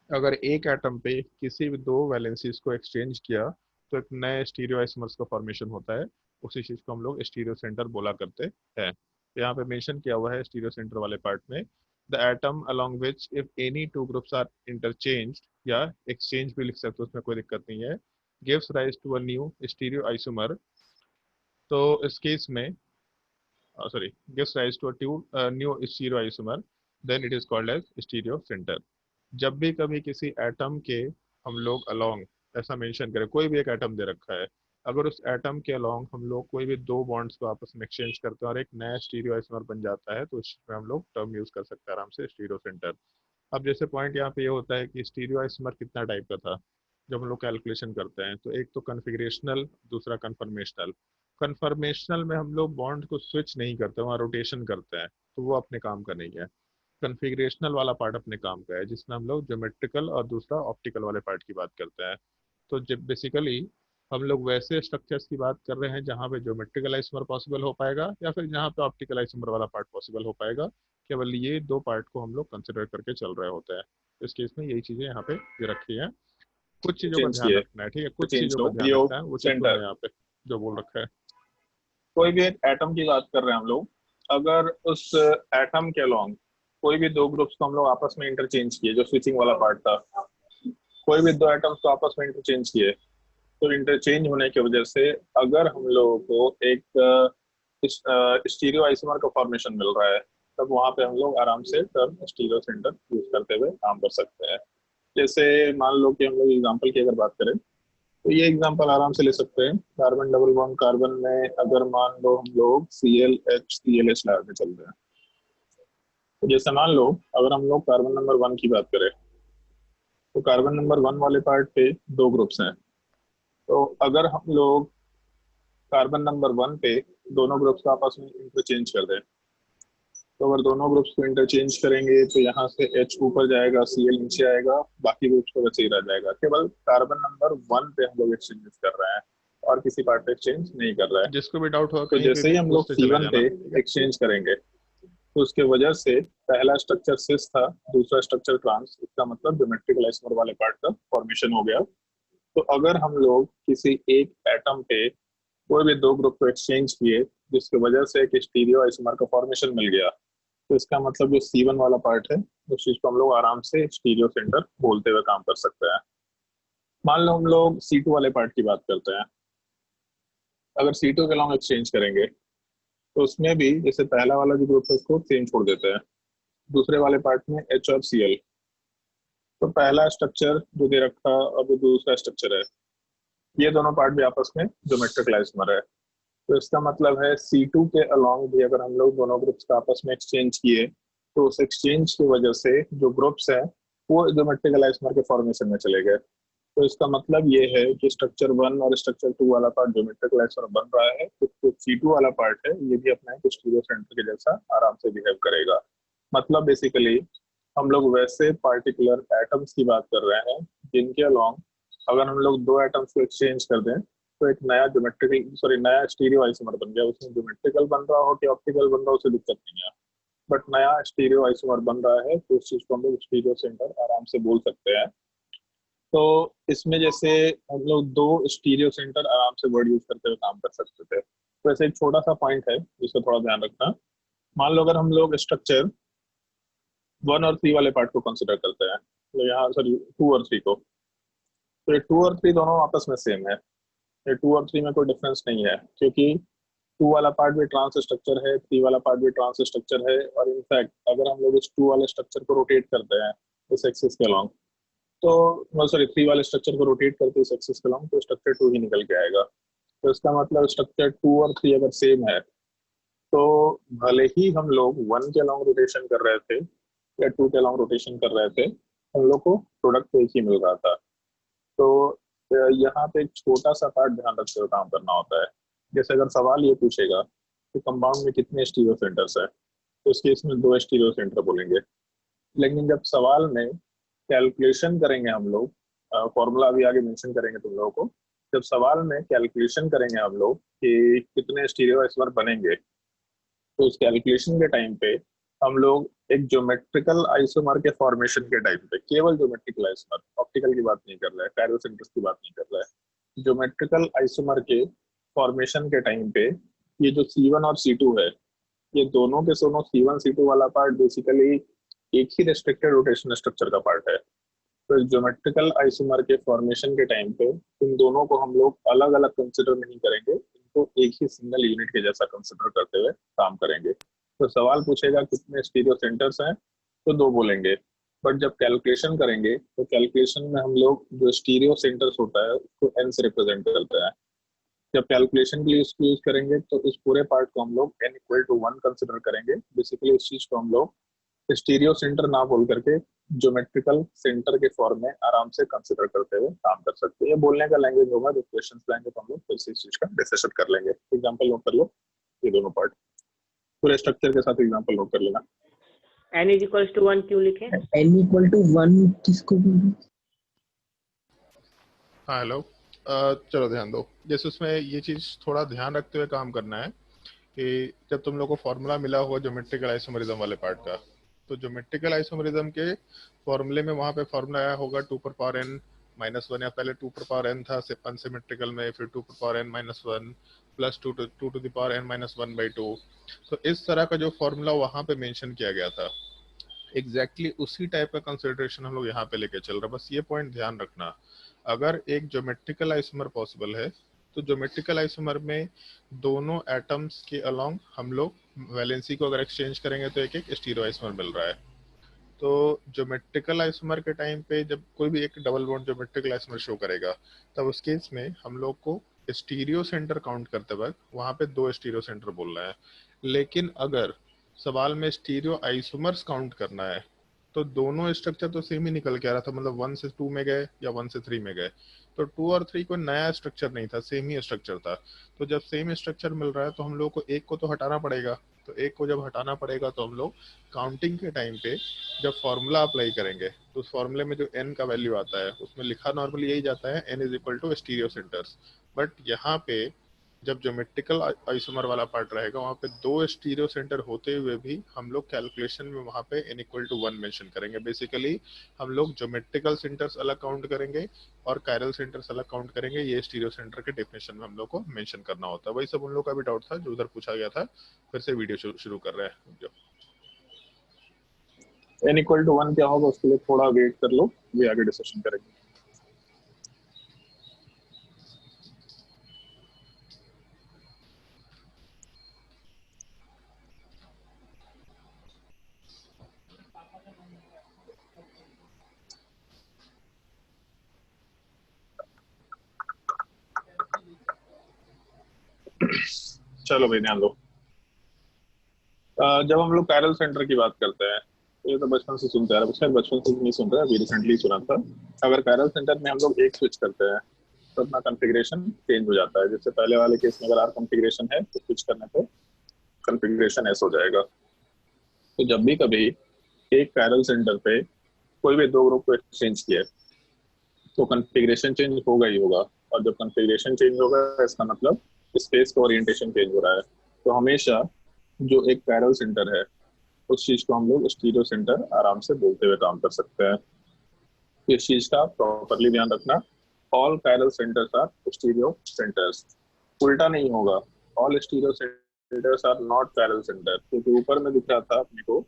अगर एक एटम पे किसी भी दो वैलेंसीज को एक्सचेंज किया तो एक नए स्टीरियो आइसोमर्स का फॉर्मेशन होता है। उसी चीज को हम लोग स्टीरियो सेंटर बोला करते हैं। तो यहाँ पे मेंशन किया हुआ है स्टीरियो सेंटर वाले पार्ट में, the atom along which if any two groups are interchanged, या एक्सचेंज भी लिख सकते हो, उसमें कोई दिक्कत नहीं है, gives rise to a new stereo isomer. तो इस केस में sorry, gives rise to a new stereoisomer, then it is called as stereo center। जब भी कभी किसी एटम के हम लोग अलोंग ऐसा मेंशन करें, कोई भी एक एटम दे रखा है, अगर उस एटम के अलोंग हम लोग कोई भी दो बॉन्ड्स को आपस में एक्सचेंज करते हैं और एक नया स्टीरियो आइसोमर बन जाता है, तो उसमें हम लोग टर्म यूज कर सकते हैं आराम से, स्टीरियो सेंटर। अब जैसे पॉइंट यहाँ पे ये होता है कि स्टीरियो आइसोमर कितना टाइप का था जब हम लोग कैलकुलेशन करते हैं, तो एक तो कन्फिग्रेशनल, दूसरा कन्फर्मेशनल। कन्फर्मेशनल में हम लोग बॉन्ड को स्विच नहीं करते, वहाँ रोटेशन करते हैं, तो वो अपने काम का नहीं है। कन्फिग्रेशनल वाला पार्ट अपने काम का है, जिसमें हम लोग ज्योमेट्रिकल और दूसरा ऑप्टिकल वाले पार्ट की बात करते हैं। तो जब बेसिकली हम लोग वैसे स्ट्रक्चर्स की बात कर रहे हैं जहाँ पे ज्योमेट्रिकल आइसोमर पॉसिबल हो पाएगा या फिर जहाँ पे ऑप्टिकल आइसोमर वाला पार्ट पॉसिबल हो पाएगा। केवल ये दो पार्ट को हम लोग कंसिडर करके चल रहे होते हैं। इस केस में यही चीजें यहाँ पे ये रखी हैं। कुछ चीजों का चेंज ध्यान किए, रखना है, ठीक है, कुछ चेंज चीजों का लो ध्यान यो रखना है, वो चीज सुनो सेंटर। यहाँ पे जो बोल रखा है। कोई भी एक एटम की बात कर रहे हैं हम लोग, अगर उस एटम के अलोंग कोई भी दो ग्रुप्स को हम लोग आपस में इंटरचेंज किए, जो स्विचिंग वाला पार्ट था, कोई भी दो एटम्स को आपस में इंटरचेंज किए, तो इंटरचेंज होने की वजह से अगर हम लोगों को एक स्टीरियो आइसोमर का फॉर्मेशन मिल रहा है, तब वहां पे हम लोग आराम से टर्म स्टीरियो सेंटर यूज करते हुए काम कर सकते हैं। जैसे मान लो कि हम लोग एग्जांपल की अगर बात करें, तो ये एग्जांपल आराम से ले सकते हैं। कार्बन डबल बॉन्ड कार्बन में अगर मान लो हम लोग ClH लगा के चल रहे हैं, तो जैसे मान लो अगर हम लोग कार्बन नंबर 1 की बात करें, तो कार्बन नंबर 1 वाले पार्ट पे दो ग्रुप्स हैं। तो अगर हम लोग कार्बन नंबर 1 पे दोनों ग्रुप्स का आपस में इंटरचेंज कर दें, तो अगर दोनों ग्रुप्स को इंटरचेंज करेंगे तो यहाँ से H ऊपर जाएगा, Cl नीचे आएगा, बाकी ग्रुप्स को वैसे ही रह जाएगा। केवल कार्बन नंबर 1 पे हम लोग एक्सचेंज कर रहे हैं और किसी पार्ट पे एक्सचेंज नहीं कर रहे हैं। जिसको भी डाउट हो तो कहीं पे जैसे भी ही हम लोग पूछते चले C1 पे जाना, ठीक है? एक्सचेंज करेंगे, तो उसके वजह से पहला स्ट्रक्चर सिस था, दूसरा स्ट्रक्चर ट्रांस, इसका मतलब ज्योमेट्रिकल आइसोमर वाले पार्ट का फॉर्मेशन हो गया। तो अगर हम लोग किसी एक एटम पे कोई भी दो ग्रुप को एक्सचेंज किए जिसकी वजह से एक स्टीरियो आइसोमर का फॉर्मेशन मिल गया, तो इसका मतलब जो C1 वाला पार्ट है, उस चीज को हम लोग आराम से स्टीरियो सेंटर बोलते हुए काम कर सकते हैं। मान लो हम लोग C2 वाले पार्ट की बात करते हैं। अगर C2 के लॉन्ग एक्सचेंज करेंगे तो उसमें भी जैसे पहला वाला जो ग्रुप है उसको सेम छोड़ देते हैं, दूसरे वाले पार्ट में H और Cl। तो पहला स्ट्रक्चर जो दे रखा और जो दूसरा स्ट्रक्चर है, ये दोनों पार्ट भी आपस में ज्योमेट्रिकल आइसोमर है। तो इसका मतलब है C2 के अलोंग भी अगर हम लोग दोनों ग्रुप्स का आपस में एक्सचेंज किए, तो उस एक्सचेंज की वजह से जो ग्रुप्स हैं वो ज्योमेट्रिकल आइसोमर के फॉर्मेशन में चले गए। तो इसका मतलब ये है कि स्ट्रक्चर 1 और स्ट्रक्चर 2 वाला पार्ट ज्योमेट्रिकल आइसोमर बन रहा है, तो जो C2 वाला पार्ट है ये भी अपना एक स्टीरियो सेंटर के जैसा आराम से बिहेव करेगा। मतलब बेसिकली हम लोग वैसे पार्टिकुलर एटम्स की बात कर रहे हैं जिनके अलोंग अगर हम लोग दो एटम्स को एक्सचेंज कर दें तो एक नया नया स्टीरियो आइसोमर बन गया। उसमें ज्योमेट्रिकल बन रहा हो कि ऑप्टिकल बन रहा हो उसे दिक्कत नहीं है, बट नया स्टीरियो आइसोमर बन रहा है तो उस चीज को हम लोग स्टीरियो सेंटर आराम से बोल सकते हैं। तो इसमें जैसे हम लोग दो स्टीरियो सेंटर आराम से वर्ड यूज करते हुए काम कर सकते थे। तो ऐसे एक छोटा सा पॉइंट है जिसको थोड़ा ध्यान रखना। मान लो अगर हम लोग स्ट्रक्चर 1 और 3 वाले पार्ट को कंसिडर करते हैं, तो यहाँ सॉरी 2 और 3 को, तो ये 2 और 3 दोनों आपस में सेम है। ये 2 और 3 में कोई डिफरेंस नहीं है, क्योंकि 2 वाला पार्ट भी ट्रांस स्ट्रक्चर है, 3 वाला पार्ट भी ट्रांस स्ट्रक्चर है। और इनफैक्ट अगर हम लोग इस 2 वाले स्ट्रक्चर को रोटेट करते हैं इस एक्सिस के अलॉन्ग, तो सॉरी 3 वाले स्ट्रक्चर को रोटेट करते इस एक्सिस के अलॉन्ग, तो स्ट्रक्चर 2 ही निकल के आएगा। तो इसका मतलब स्ट्रक्चर 2 और 3 अगर सेम है तो भले ही हम लोग 1 के अलॉन्ग रोटेशन कर रहे थे या 2 के अलॉन्ग रोटेशन कर रहे थे, हम लोग को प्रोडक्ट एक ही मिल रहा था। तो यहाँ पे एक छोटा सा पार्ट ध्यान रखते हुए काम करना होता है। जैसे अगर सवाल ये पूछेगा कि कंपाउंड में कितने स्टीरियो सेंटर्स है, तो इस केस में 2 स्टीरियो सेंटर बोलेंगे। लेकिन जब सवाल में कैलकुलेशन करेंगे हम लोग, फॉर्मूला अभी आगे मेंशन करेंगे तुम लोगों को, जब सवाल में कैलकुलेशन करेंगे हम लोग कि कितने स्टीरियो आइसोमर बनेंगे, तो उस कैलकुलेशन के टाइम पे हम लोग एक ज्योमेट्रिकल आइसोमर के फॉर्मेशन के टाइम पे, केवल ज्योमेट्रिकल आइसोमर, ऑप्टिकल की बात नहीं कर रहा है, कायरल सेंटर्स की बात नहीं कर रहा है, ज्योमेट्रिकल आइसोमर के फॉर्मेशन के टाइम पे ये जो C1 और C2 है, ये दोनों के दोनों C1 C2 वाला पार्ट बेसिकली एक ही रेस्ट्रिक्टेड रोटेशन स्ट्रक्चर का पार्ट है। तो ज्योमेट्रिकल आइसोमर के फॉर्मेशन के टाइम पे इन दोनों को हम लोग अलग अलग कंसिडर नहीं करेंगे, इनको एक ही सिंगल यूनिट के जैसा कंसिडर करते हुए काम करेंगे। तो सवाल पूछेगा कितने स्टीरियो सेंटर्स हैं, तो 2 बोलेंगे। बट जब कैलकुलेशन करेंगे तो कैलकुलेशन में हम लोग जो स्टीरियो सेंटर्स होता है उसको n से रिप्रेजेंट करते हैं। जब कैलकुलेशन के लिए इसको यूज करेंगे तो इस पूरे पार्ट को हम लोग n=1 कंसिडर करेंगे। बेसिकली इस चीज को हम लोग स्टीरियो सेंटर ना बोल करके ज्योमेट्रिकल सेंटर के फॉर्म में आराम से कंसिडर करते हुए काम कर सकते हैं। ये बोलने का लैंग्वेज होगा, जब क्वेश्चंस लाएंगे तो हम लोग फिर से इस चीज का डिस्कशन कर लेंगे। एग्जांपल नोट कर लो, ये दोनों पार्ट पूरे स्ट्रक्चर के साथ एग्जांपल नोट कर लेना। n=1 क्यों लिखे? n=1 किसको बोलूं? हाँ हेलो, चलो ध्यान दो। जैसे उसमें ये चीज थोड़ा ध्यान रखते हुए काम करना है कि जब तुम लोग को फॉर्मूला मिला होगा ज्योमेट्रिकल आइसोमरिज्म वाले पार्ट का, तो ज्योमेट्रिकल आइसोमरिज्म के फॉर्मूले में वहां पे फॉर्मूला आया होगा 2n-1, या पहले 2n था अनसिमेट्रिकल में, फिर 2n-1 प्लस 2n-1/2। तो इस तरह का जो फॉर्मूला वहां पे मेंशन किया गया था, एग्जैक्टली उसी टाइप का कंसिडरेशन हम लोग यहाँ पे लेके चल रहे हैं। बस ये पॉइंट ध्यान रखना, अगर एक ज्योमेट्रिकल आइसोमर पॉसिबल है तो ज्योमेट्रिकल आइसोमर में दोनों एटम्स के अलोंग हम लोग वैलेंसी को अगर एक्सचेंज करेंगे तो एक एक स्टीरियो आइसोमर मिल रहा है। तो ज्योमेट्रिकल आइसोमर के टाइम पे जब कोई भी एक double bond geometrical isomer show करेगा, तब उस केस में हम लोग को स्टीरियो सेंटर काउंट करते वक्त वहां पे 2 स्टीरियो सेंटर बोलना है। लेकिन अगर सवाल में स्टीरियो आइसोमर्स काउंट करना है तो दोनों स्ट्रक्चर तो सेम ही निकल के आ रहा था, मतलब 1 से 2 में गए या 1 से 3 में गए, तो 2 और 3 कोई नया स्ट्रक्चर नहीं था, सेम ही स्ट्रक्चर था। तो जब सेम स्ट्रक्चर मिल रहा है तो हम लोग को एक को तो हटाना पड़ेगा, तो एक को जब हटाना पड़ेगा तो हम लोग काउंटिंग के टाइम पे जब फॉर्मूला अप्लाई करेंगे तो उस फॉर्मूले में जो n का वैल्यू आता है उसमें लिखा नॉर्मली यही जाता है n= स्टीरियो सेंटर्स। बट यहाँ पे जब ज्योमेट्रिकल आइसोमर वाला पार्ट रहेगा वहाँ पे 2 स्टीरियो सेंटर होते हुए भी हम लोग कैलकुलेशन में वहाँ पे n=1 मेंशन करेंगे। बेसिकली हम लोग ज्योमेट्रिकल सेंटर्स अलग काउंट करेंगे और कायरल सेंटर्स अलग काउंट करेंगे। ये स्टीरियो सेंटर के डेफिनेशन में हम लोग को मेंशन करना होता है। वही सब उन लोग का भी डाउट था जो उधर पूछा गया था। फिर से वीडियो शुरू कर रहे हैं। जो n=1 क्या होगा उसके लिए थोड़ा वेट कर लो, ये आगे डिस्कशन करेंगे। चलो भाई ध्यान दो। जब हम लोग कायरल सेंटर की बात करते हैं, तो ये तो बचपन से सुनते आ रहे हैं, बचपन से नहीं सुन रहे, अभी रिसेंटली सुना था। अगर कायरल सेंटर में हम लोग एक स्विच करते हैं तो अपना कॉन्फ़िगरेशन चेंज हो जाता है। जैसे पहले वाले केस में अगर आर कॉन्फ़िगरेशन है तो स्विच करने पे कॉन्फ़िगरेशन एस हो जाएगा। तो जब भी कभी एक कायरल सेंटर पे कोई भी 2 ग्रुप को एक्सचेंज किया तो कॉन्फ़िगरेशन चेंज होगा ही होगा, और जब कॉन्फ़िगरेशन चेंज होगा इसका मतलब स्पेस का ओरिएंटेशन चेंज हो रहा है। तो हमेशा जो एक पैरेलल सेंटर है उस चीज को हम लोग स्टीरियो सेंटर आराम से बोलते हुए काम कर सकते हैं। इस चीज का प्रॉपरली ध्यान रखना, all parallel centres are stereo centres, उल्टा नहीं होगा, all stereo centres are not parallel centre, क्योंकि ऊपर में दिख रहा था अपने को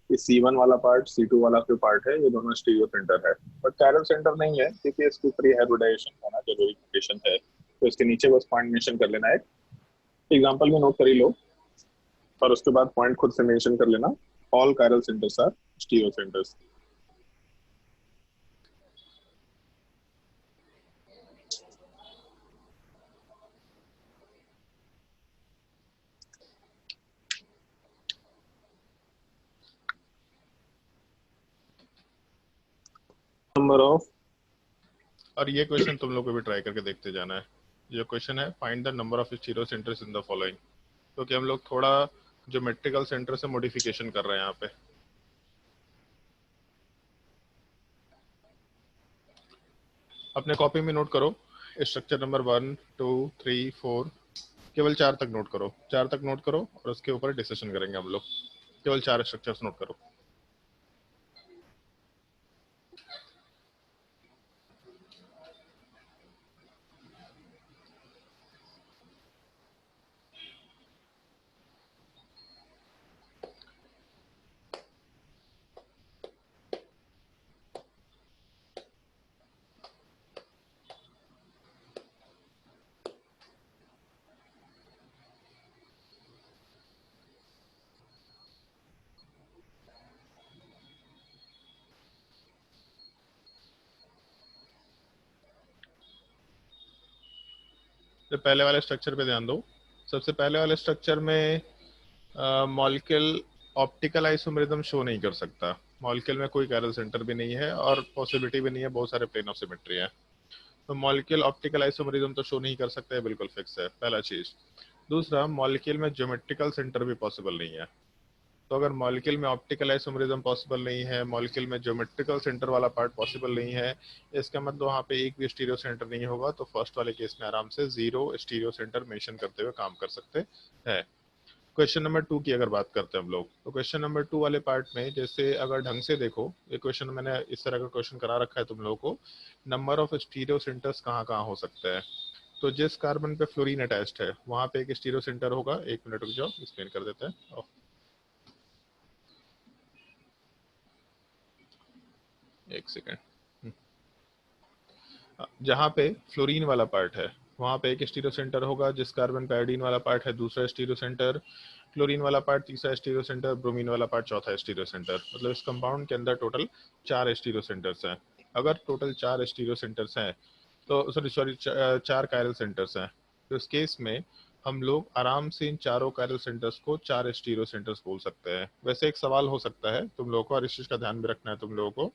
कि C1 वाला पार्ट C2 वाला जो पार्ट है ये दोनों स्टीरियो सेंटर है, बट पैरेलल सेंटर नहीं है क्योंकि इसकी फ्री हाइब्रिडाइजेशन होना जरूरी कंडीशन है। तो इसके नीचे बस पॉइंट मेंशन कर लेना है, एग्जांपल में नोट कर ही लो और उसके बाद पॉइंट खुद से मेंशन कर लेना, all parallel centres are stereo centres. Number of, और ये क्वेश्चन तुम लोग को भी ट्राई करके देखते जाना है। ये क्वेश्चन है find the number of stereo centres in the following, क्योंकि हम लोग थोड़ा ज्योमेट्रिकल सेंटर से मॉडिफिकेशन कर रहे हैं यहाँ पे। अपने कॉपी में नोट करो स्ट्रक्चर नंबर 1 2 3 4, केवल 4 तक नोट करो, 4 तक नोट करो और उसके ऊपर डिस्कशन करेंगे हम लोग। केवल 4 स्ट्रक्चर्स नोट करो। तो पहले वाले स्ट्रक्चर पे ध्यान दो। सबसे पहले वाले स्ट्रक्चर में मॉलिक्यूल ऑप्टिकल आइसोमेरिज्म शो नहीं कर सकता। मॉलिक्यूल में कोई कैरल सेंटर भी नहीं है और पॉसिबिलिटी भी नहीं है, बहुत सारे प्लेन ऑफ सिमेट्री है, तो मॉलिक्यूल ऑप्टिकल आइसोमेरिज्म तो शो नहीं कर सकते, बिल्कुल फिक्स है, पहला चीज। दूसरा, मॉलिक्यूल में ज्योमेट्रिकल सेंटर भी पॉसिबल नहीं है। तो अगर मॉलिक्यूल में ऑप्टिकल आइसोमेरिज्म पॉसिबल नहीं है, मॉलिक्यूल में ज्योमेट्रिकल सेंटर वाला पार्ट पॉसिबल नहीं है, इसका मतलब वहाँ पे एक भी स्टीरियो सेंटर नहीं होगा। तो फर्स्ट वाले केस में आराम से 0 स्टीरियो सेंटर मेंशन करते हुए काम कर सकते हैं। क्वेश्चन नंबर 2 की अगर बात करते हैं हम लोग, तो क्वेश्चन नंबर 2 वाले पार्ट में जैसे अगर ढंग से देखो, ये क्वेश्चन मैंने इस तरह का क्वेश्चन करा रखा है तुम लोगों को, नंबर ऑफ स्टीरियो सेंटर्स कहाँ कहाँ हो सकते हैं। तो जिस कार्बन पे फ्लोरीन अटैच्ड है वहां पे एक स्टीरियो सेंटर होगा। एक मिनट रुक जाओ, एक्सप्लेन कर देते हैं। एक सेकेंड। जहाँ पे फ्लोरीन वाला पार्ट है वहाँ पे एक स्टीरियो सेंटर होगा। जिस कार्बन पे आयोडीन वाला पार्ट है दूसरा स्टीरियो सेंटर, क्लोरीन वाला पार्ट तीसरा स्टीरियो सेंटर, ब्रोमीन वाला पार्ट चौथा स्टीरियो सेंटर। मतलब इस कंपाउंड के अंदर टोटल 4 स्टीरियो सेंटर्स हैं। अगर टोटल 4 स्टीरियो सेंटर्स हैं तो सॉरी 4 कायरल सेंटर्स हैं, तो इस केस में हम लोग आराम से इन चारों कायरल सेंटर्स को 4 स्टीरियो सेंटर्स बोल सकते हैं। वैसे एक सवाल हो सकता है तुम लोगों को, और इस चीज का ध्यान भी रखना है तुम लोगों को।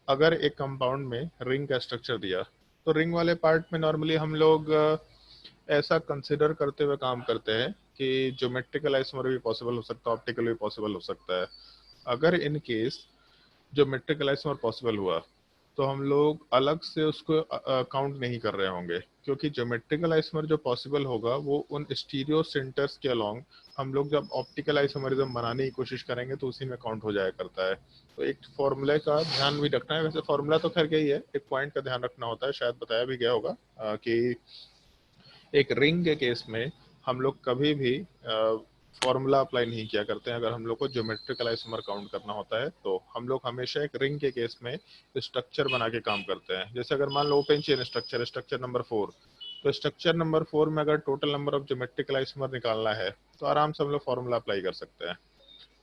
अगर एक कंपाउंड में रिंग का स्ट्रक्चर दिया तो रिंग वाले पार्ट में नॉर्मली हम लोग ऐसा कंसिडर करते हुए काम करते हैं कि ज्योमेट्रिकल आइसोमर भी पॉसिबल हो सकता है, ऑप्टिकल भी पॉसिबल हो सकता है। अगर in case geometrical isomer possible हुआ तो हम लोग अलग से उसको काउंट नहीं कर रहे होंगे, क्योंकि ज्योमेट्रिकल आइसोमर जो पॉसिबल होगा वो उन स्टीरियो सेंटर्स के अलोंग हम लोग जब ऑप्टिकल आइसोमरिज्म बनाने की कोशिश करेंगे तो उसी में काउंट हो जाया करता है। तो एक फॉर्मूले का ध्यान भी रखना है। वैसे फॉर्मूला तो खैर यही है, एक पॉइंट का ध्यान रखना होता है, शायद बताया भी गया होगा कि एक रिंग के केस में हम लोग कभी भी फॉर्मूला अप्लाई नहीं किया करते हैं। अगर हम लोग को ज्योमेट्रिकल आइसोमर काउंट करना होता है तो हम लोग हमेशा एक रिंग के केस में स्ट्रक्चर बना के काम करते हैं। जैसे अगर मान लो open chain structure, structure number 4, तो स्ट्रक्चर नंबर 4 में अगर total number of geometrical isomer निकालना है तो आराम से हम लोग फॉर्मूला अप्लाई कर सकते हैं।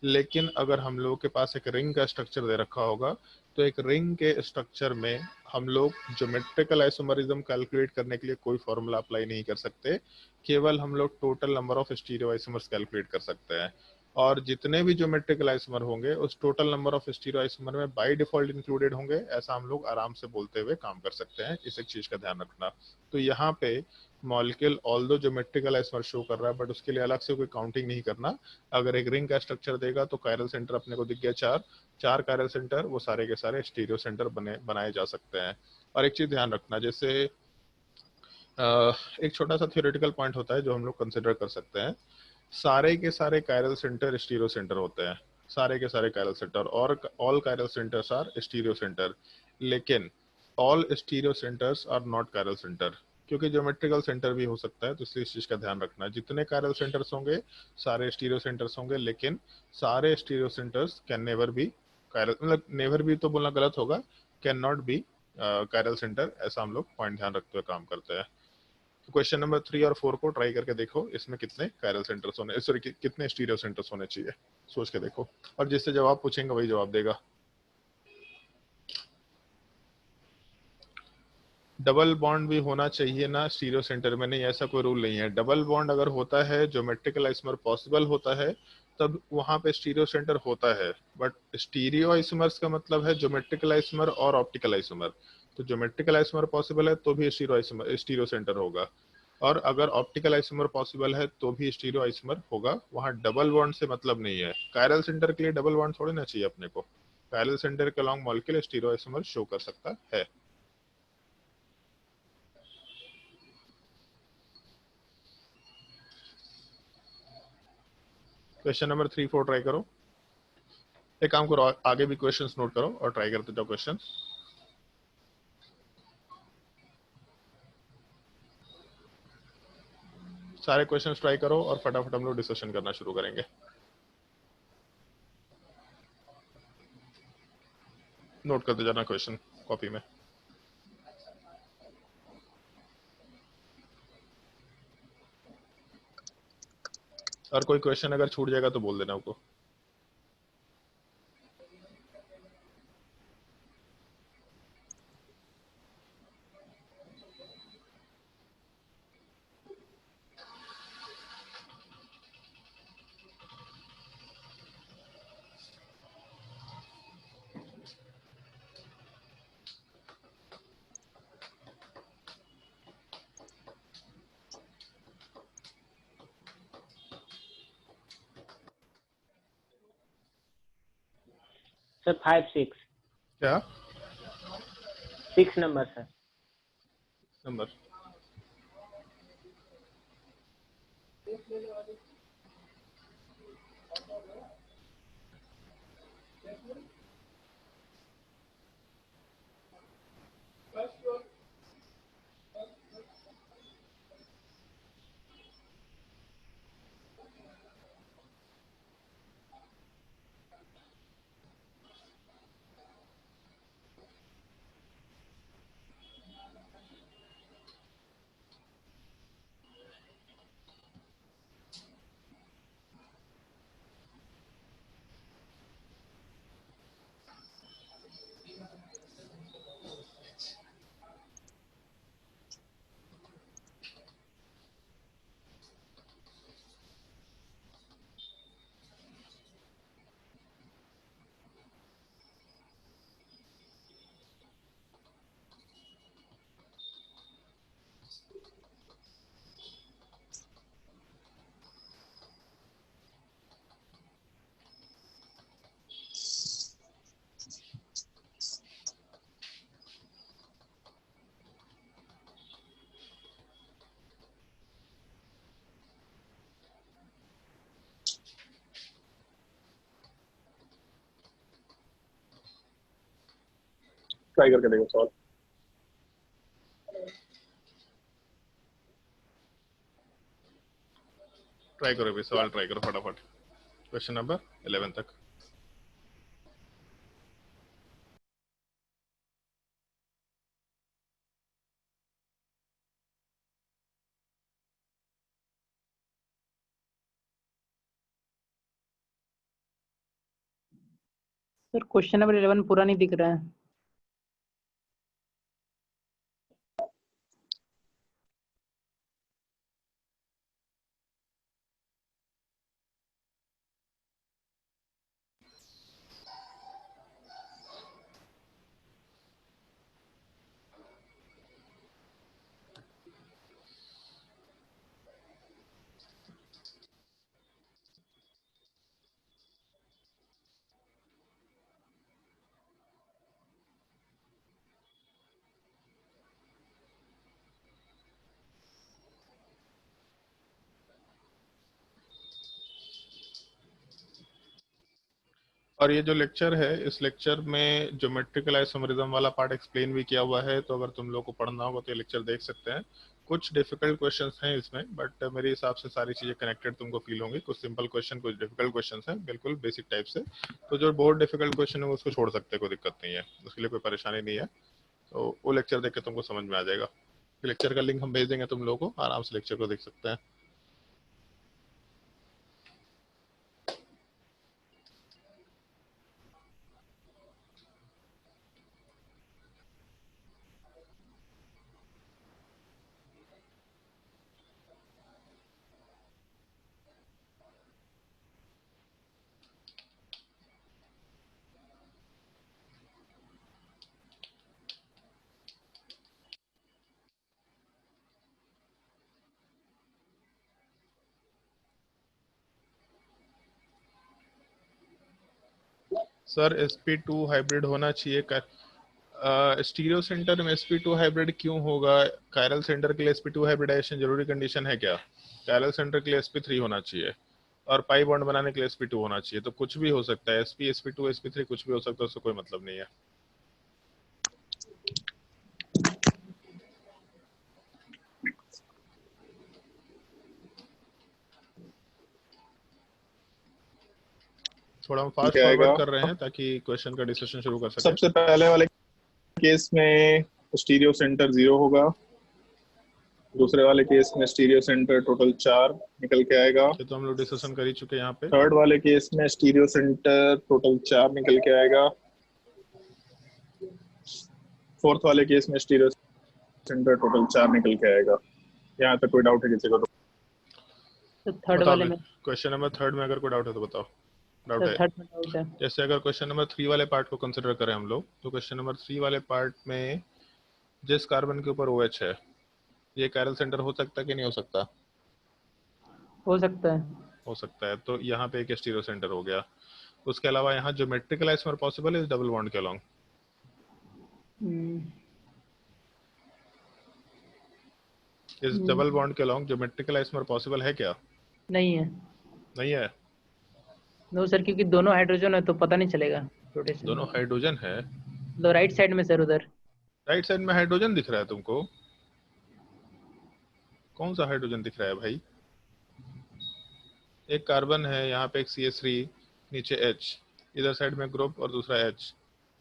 लेकिन अगर हम लोगों के पास एक रिंग का स्ट्रक्चर दे रखा होगा तो एक रिंग के स्ट्रक्चर में हम लोग ज्योमेट्रिकल आइसोमरिज्म कैलकुलेट करने के लिए कोई फॉर्मूला अप्लाई नहीं कर सकते, केवल हम लोग total number of stereo isomers calculate कर सकते हैं। और जितने भी ज्योमेट्रिकल आइसोमर होंगे उस total number of stereo isomer में बाय डिफॉल्ट इंक्लूडेड होंगे, ऐसा हम लोग आराम से बोलते हुए काम कर सकते हैं। इस एक चीज का ध्यान रखना। तो यहाँ पे molecule although geometrical isomer show कर रहा है बट उसके लिए अलग से कोई काउंटिंग नहीं करना। अगर एक रिंग का स्ट्रक्चर देगा तो कायरल सेंटर अपने को दिख गया 4 कायरल सेंटर, वो सारे के सारे स्टीरियो सेंटर बनाए जा सकते हैं। और एक चीज ध्यान रखना, जैसे एक छोटा सा थियोरेटिकल पॉइंट होता है जो हम लोग कंसिडर कर सकते हैं। सारे के सारे कायरल सेंटर स्टीरियो सेंटर होते हैं, सारे के सारे कायरल सेंटर, और all chiral centres are stereo centre, लेकिन all stereo centres are not chiral centre, क्योंकि ज्योमेट्रिकल सेंटर भी हो सकता है, तो इसलिए इस चीज का ध्यान रखना। जितने कायरल सेंटर्स होंगे सारे स्टीरियो सेंटर्स होंगे, लेकिन सारे stereo centres can never be chiral, मतलब नेवर भी तो बोलना गलत होगा, can not be chiral centre, ऐसा हम लोग पॉइंट ध्यान रखते हुए काम करते हैं। क्वेश्चन नंबर 3 और 4 को ट्राई करके देखो, इसमें कितने कायरल सेंटर्स होने, सॉरी कितने स्टीरियो सेंटर्स होने चाहिए, सोच के देखो, और जिससे जवाब पूछेंगे वही जवाब देगा। डबल बॉन्ड भी होना चाहिए ना स्टीरियो सेंटर में, नहीं ऐसा कोई रूल नहीं है। डबल बॉन्ड अगर होता है, ज्योमेट्रिकल आइसोमर पॉसिबल होता है, तब वहां पे स्टीरियो सेंटर होता है। बट स्टीरियो आइसोमर्स का मतलब है ज्योमेट्रिकल आइसोमर और ऑप्टिकल आइसोमर, तो ज्योमेट्रिकल आइसोमर पॉसिबल है तो भी स्टीरियो सेंटर होगा, और अगर ऑप्टिकल आइसोमर पॉसिबल है तो भी स्टीरियो आइसोमर होगा। वहां डबल बॉन्ड से मतलब नहीं है। कायरल सेंटर के लिए डबल बॉन्ड थोड़ी ना चाहिए अपने को, कायरल सेंटर के long molecule stereo isomer show कर सकता है। क्वेश्चन नंबर 3 4 ट्राई करो। एक काम करो, आगे भी क्वेश्चंस नोट करो और ट्राई करते जाओ क्वेश्चन। सारे क्वेश्चंस ट्राई करो और फटाफट हम लोग डिस्कशन करना शुरू करेंगे। नोट करते जाना क्वेश्चन कॉपी में। और कोई क्वेश्चन अगर छूट जाएगा तो बोल देना उनको। सर 5 6 क्या 6 नंबर सर। नंबर? ट्राई करके देखो सॉल्व। ट्राई करो भी, सवाल ट्राई करो फटाफट, क्वेश्चन नंबर 11 तक। सर क्वेश्चन नंबर 11 पूरा नहीं दिख रहा है। और ये जो लेक्चर है, इस लेक्चर में ज्योमेट्रिकल आइसोमेरिज्म वाला पार्ट एक्सप्लेन भी किया हुआ है, तो अगर तुम लोग को पढ़ना होगा तो ये लेक्चर देख सकते हैं। कुछ डिफिकल्ट क्वेश्चंस हैं इसमें, बट मेरे हिसाब से सारी चीजें कनेक्टेड तुमको फील होंगी। कुछ सिंपल क्वेश्चन, कुछ डिफिकल्ट क्वेश्चंस हैं, बिल्कुल बेसिक टाइप से। तो जो बहुत डिफिकल्ट क्वेश्चन है उसको छोड़ सकते हैं, कोई दिक्कत नहीं है, उसके लिए कोई परेशानी नहीं है। तो वो लेक्चर देख के तुमको समझ में आ जाएगा। लेक्चर का लिंक हम भेज देंगे, तुम लोगों को आराम से लेक्चर को देख सकते हैं। सर sp2 हाइब्रिड होना चाहिए। स्टीरियो सेंटर में sp2 हाइब्रिड क्यों होगा? कायरल सेंटर के लिए sp2 हाइब्रिडाइजेशन जरूरी कंडीशन है क्या? कायरल सेंटर के लिए sp3 होना चाहिए और पाई बॉन्ड बनाने के लिए sp2 होना चाहिए। तो कुछ भी हो सकता है, sp sp2 sp3 कुछ भी हो सकता है, उससे कोई मतलब नहीं है। थोड़ा हम फास्ट क्या आएगा? फॉरवर्ड कर रहे हैं ताकि क्वेश्चन का डिस्कशन शुरू कर सके। सबसे पहले वाले केस में स्टीरियो सेंटर 0 होगा, दूसरे वाले केस में स्टीरियो सेंटर टोटल 4 निकल के आएगा। ये तो हम लोग डिस्कशन कर ही चुके हैं यहाँ पे। थर्ड वाले केस में स्टीरियो सेंटर टोटल 4 निकल के आएगा। फोर्थ वाले केस में स्टीरियो सेंटर टोटल 4 निकल के आएगा। यहाँ तक कोई डाउट है किसी को? तो थर्ड वाले में, क्वेश्चन नंबर थर्ड में अगर कोई डाउट है तो बताओ। डाउट है? थर्ड में डाउट है। जैसे अगर क्वेश्चन नंबर 3 वाले पार्ट को कंसिडर करें हम लोग, तो क्वेश्चन नंबर 3 वाले पार्ट में जिस कार्बन के ऊपर OH है, ये कायरल सेंटर हो सकता है कि नहीं हो सकता? हो सकता है। हो सकता है। तो यहाँ पे एक स्टीरियो सेंटर हो गया। उसके अलावा यहाँ ज्योमेट्रिकल आइसोमर पॉसिबल है डबल बॉन्ड के अलोंग? इस डबल बॉन्ड के अलोंग ज्योमेट्रिकल आइसोमर पॉसिबल है क्या? नहीं है। नहीं है? नो सर, क्योंकि दोनों हाइड्रोजन है तो पता नहीं चलेगा रोटेशन। दोनों हाइड्रोजन है? तो राइट साइड में सर, उधर राइट साइड में हाइड्रोजन दिख रहा है तुमको? कौन सा हाइड्रोजन दिख रहा है भाई? एक कार्बन है, यहाँ पे एक CH3, नीचे H, इधर साइड में ग्रुप और दूसरा H।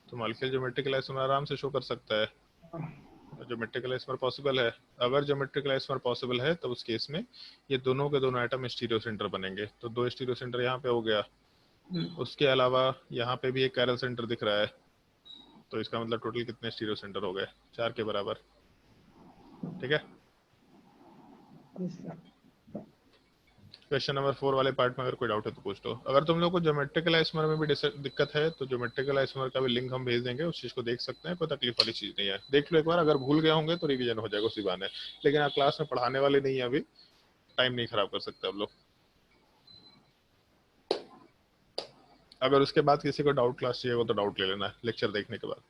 तो मॉलिक्यूलर ज्योमेट्रिकल आइसोमर आराम से शो कर सकता है। ज्योमेट्रिकल आइसोमर पॉसिबल है। अगर ज्योमेट्रिकल आइसोमर पॉसिबल है तो उस केस में ये दोनों के दोनों एटम स्टीरियो सेंटर बनेंगे। तो 2 स्टीरियो सेंटर यहाँ पे हो गया। उसके अलावा यहाँ पे भी एक कायरल सेंटर दिख रहा है। तो इसका मतलब टोटल कितने स्टीरियो सेंटर हो गए? 4 के बराबर। ठीक है। क्वेश्चन नंबर 4 वाले पार्ट में अगर कोई डाउट है तो पूछ लो। अगर तुम लोग को ज्योमेट्रिकल आइसोमर में भी दिक्कत है तो ज्योमेट्रिकल आइसोमर का भी लिंक हम भेज देंगे, उस चीज को देख सकते हैं। कोई तकलीफ वाली चीज नहीं है, देख लो एक बार। अगर भूल गए होंगे तो रिवीजन हो जाएगा उसी बहाने। लेकिन आप क्लास में पढ़ाने वाले नहीं है, अभी टाइम नहीं खराब कर सकते आप लोग। अगर उसके बाद किसी को डाउट क्लास चाहिए हो तो डाउट ले लेना लेक्चर देखने के बाद।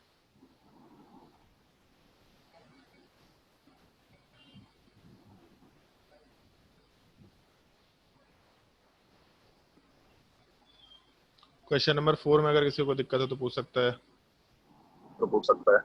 क्वेश्चन नंबर 4 में अगर किसी को दिक्कत है तो पूछ सकता है। तो पूछ सकता है।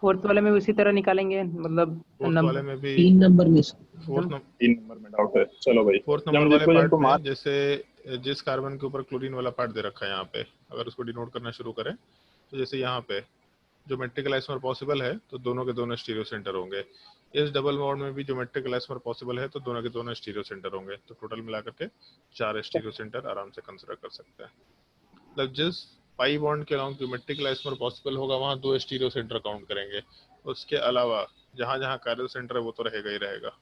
फोर्थ वाले में उसी तरह निकालेंगे, मतलब फोर्थ वाले में भी 3 नंबर में फोर्थ 3 नंबर में डाउट है। चलो भाई, फोर्थ नंबर वाले पार्ट में जैसे जिस कार्बन के ऊपर क्लोरीन वाला पार्ट दे रखा है यहाँ पे, अगर उसको डिनोट करना शुरू करें तो जैसे यहाँ पे ज्योमेट्रिकल आइसोमर पॉसिबल है तो दोनों के दोनों स्टीरियो सेंटर होंगे। इस डबल बॉन्ड में भी ज्योमेट्रिकल आइसोमर पॉसिबल है तो दोनों के दोनों स्टीरियो सेंटर होंगे। तो टोटल मिलाकर के 4 स्टीरियो सेंटर आराम से कंसिडर कर सकते हैं। मतलब जिस पाई बॉन्ड के अलाउंग ज्योमेट्रिकल आइसोमर पॉसिबल होगा वहाँ 2 स्टीरियो सेंटर काउंट करेंगे। उसके अलावा जहाँ जहाँ कायरल सेंटर है वो तो रहेगा ही रहेगा।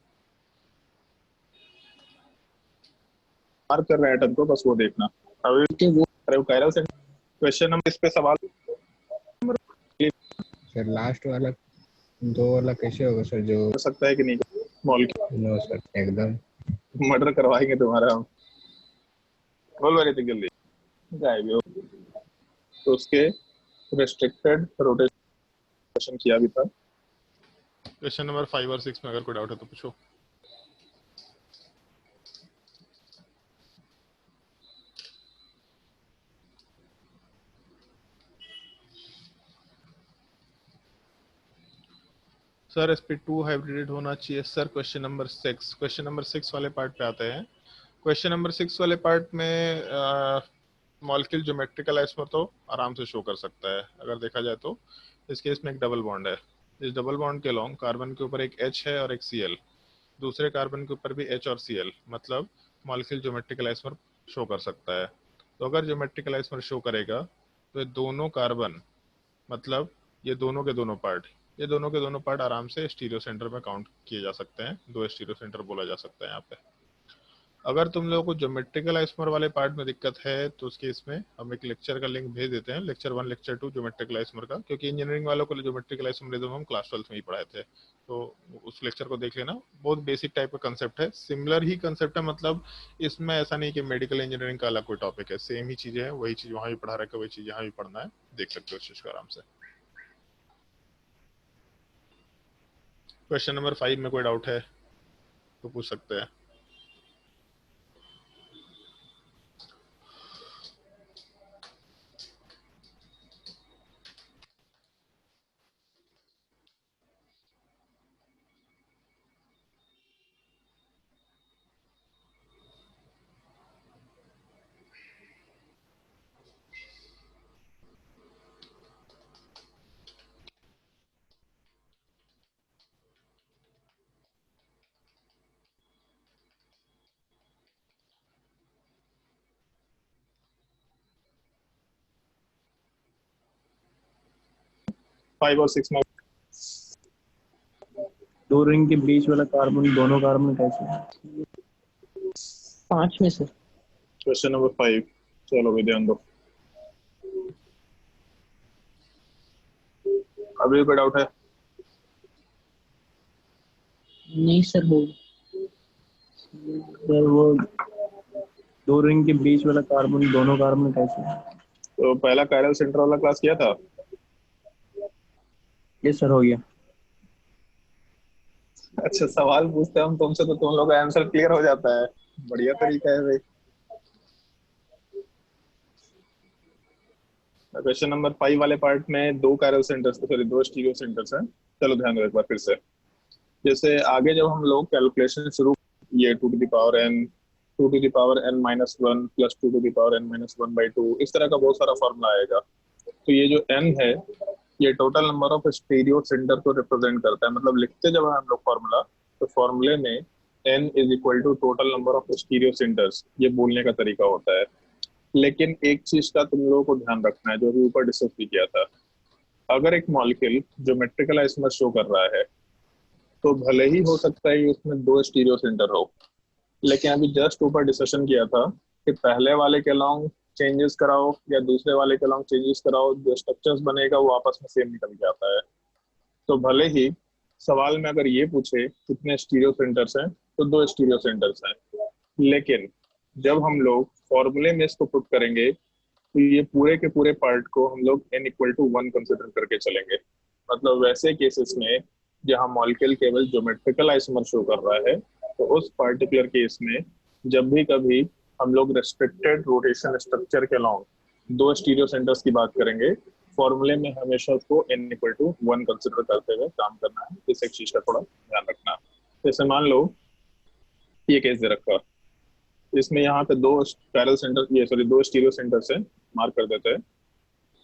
मार्क कर रहे हैं एटम को, बस वो देखना। अभी वो कायरल सेंटर क्वेश्चन नंबर इस पे सवाल सर लास्ट वाला 2 वाला कैसे होगा सर? जो हो सकता है कि नहीं? मॉलिक्यूल नो सर, एकदम मर्डर करवाएंगे तुम्हारा हम। बोल रहे थे जल्दी गायब हो। तो उसके रेस्ट्रिक्टेड रोटेशन किया भी था। क्वेश्चन नंबर 5 और 6 में अगर कोई डाउट है तो पूछो। सर sp2 हाइब्रिडेट होना चाहिए सर। क्वेश्चन नंबर 6 वाले पार्ट पे आते हैं। क्वेश्चन नंबर 6 वाले पार्ट में मॉलिक्यूल ज्योमेट्रिकल आइसोमर तो आराम से शो कर सकता है अगर देखा जाए तो। इस केस में एक डबल बॉन्ड है, इस डबल बॉन्ड के लॉन्ग कार्बन के ऊपर एक H है और एक Cl, दूसरे कार्बन के ऊपर भी H और Cl, मतलब मॉलिक्यूल ज्योमेट्रिकल आइसोमर शो कर सकता है। तो अगर ज्योमेट्रिकल आइसोमर शो करेगा तो ये दोनों कार्बन, मतलब ये दोनों के दोनों पार्ट आराम से स्टीरियो सेंटर में काउंट किए जा सकते हैं। 2 स्टीरियो सेंटर बोला जा सकता है यहाँ पे। अगर तुम लोगों को ज्योमेट्रिकल आइसोमर वाले पार्ट में दिक्कत है तो उसके इसमें हम एक लेक्चर का लिंक भेज देते हैं, लेक्चर 1 लेक्चर 2 ज्योमेट्रिकल आइसोमर का, क्योंकि इंजीनियरिंग वालों को ज्योमेट्रिकल आइसोमरिज्म हम क्लास 12 में ही पढ़ाए थे। तो उस लेक्चर को देख लेना, बहुत बेसिक टाइप का कंसेप्ट है, सिमिलर ही कंसेप्ट है, मतलब इसमें ऐसा नहीं कि मेडिकल इंजीनियरिंग का अलग कोई टॉपिक है, सेम ही चीजें हैं, वही चीज वहाँ भी पढ़ा रखा है, वही चीज यहाँ भी पढ़ना है, देख सकते हो उस चीज को आराम से। क्वेश्चन नंबर 5 में कोई डाउट है तो पूछ सकते हैं। फाइव और सिक्स में 2 रिंग के बीच वाला कार्बन दोनों कार्बन कैसे है? 5 में सर। क्वेश्चन नंबर 5, चलो भी ध्यान दो। अभी कोई डाउट है? नहीं सर, बोल। सर वो 2 रिंग के बीच वाला कार्बन दोनों कार्बन कैसे है? तो पहला कायरल सेंटर वाला क्लास किया था। ये सर हो गया। अच्छा, सवाल पूछते हैं हम तुमसे तो तुम लोग का आंसर क्लियर हो जाता है, बढ़िया तरीका है भाई। क्वेश्चन नंबर 5 वाले पार्ट में 2 chiral centres, sorry 2 stereo centres हैं। चलो ध्यान दो एक बार फिर से। जैसे आगे जब हम लोग कैलकुलेशन शुरू, ये 2 to the power n, 2 to the power n minus 1 plus 2 to the power n minus 1 by 2, इस तरह का बहुत सारा फॉर्मूला आएगा। तो ये जो n है ये total number of stereo centre को रिप्रेजेंट करता है। मतलब लिखते जब हम लोग फॉर्मूला, तो फॉर्मूले में n is equal to total number of stereo centres, ये बोलने का तरीका होता है। लेकिन एक चीज का तुम लोगों को ध्यान रखना है, जो भी ऊपर डिस्कस भी किया था, अगर एक मॉलिक्यूल ज्योमेट्रिकल आइसोमर शो कर रहा है तो भले ही हो सकता है कि उसमें 2 स्टीरियो सेंटर हो, लेकिन अभी जस्ट ऊपर डिस्कशन किया था कि पहले वाले के लॉन्ग चेंजेस कराओ या दूसरे वाले के लॉन्ग चेंजेस कराओ, जो स्ट्रक्चर्स बनेगा वो आपस में सेम निकल के आता है। तो भले ही सवाल में अगर ये पूछे कितने स्टीरियो सेंटर्स हैं तो 2 स्टीरियो सेंटर्स हैं, लेकिन जब हम लोग फॉर्मूले में इसको पुट करेंगे तो ये पूरे के पूरे पार्ट को हम लोग n इक्वल टू 1 कंसिडर करके चलेंगे। मतलब वैसे केसेस में जहां मॉलिक्यूल केवल ज्योमेट्रिकल आइसोमर शो कर रहा है, तो उस पार्टिकुलर केस में जब भी कभी हम लोग रेस्ट्रिक्टेड रोटेशन स्ट्रक्चर के लॉन्ग 2 स्टीरियो सेंटर्स की बात करेंगे, फॉर्मूले में हमेशा उसको n इक्वल टू 1 कंसिडर करते हुए काम करना है। इस एक चीज का थोड़ा ध्यान रखना। जैसे मान लो ये केस दे रखा, इसमें यहाँ पे 2 पैरेलल सेंटर, ये सॉरी 2 स्टीरियो सेंटर्स है, मार्क कर देते हैं।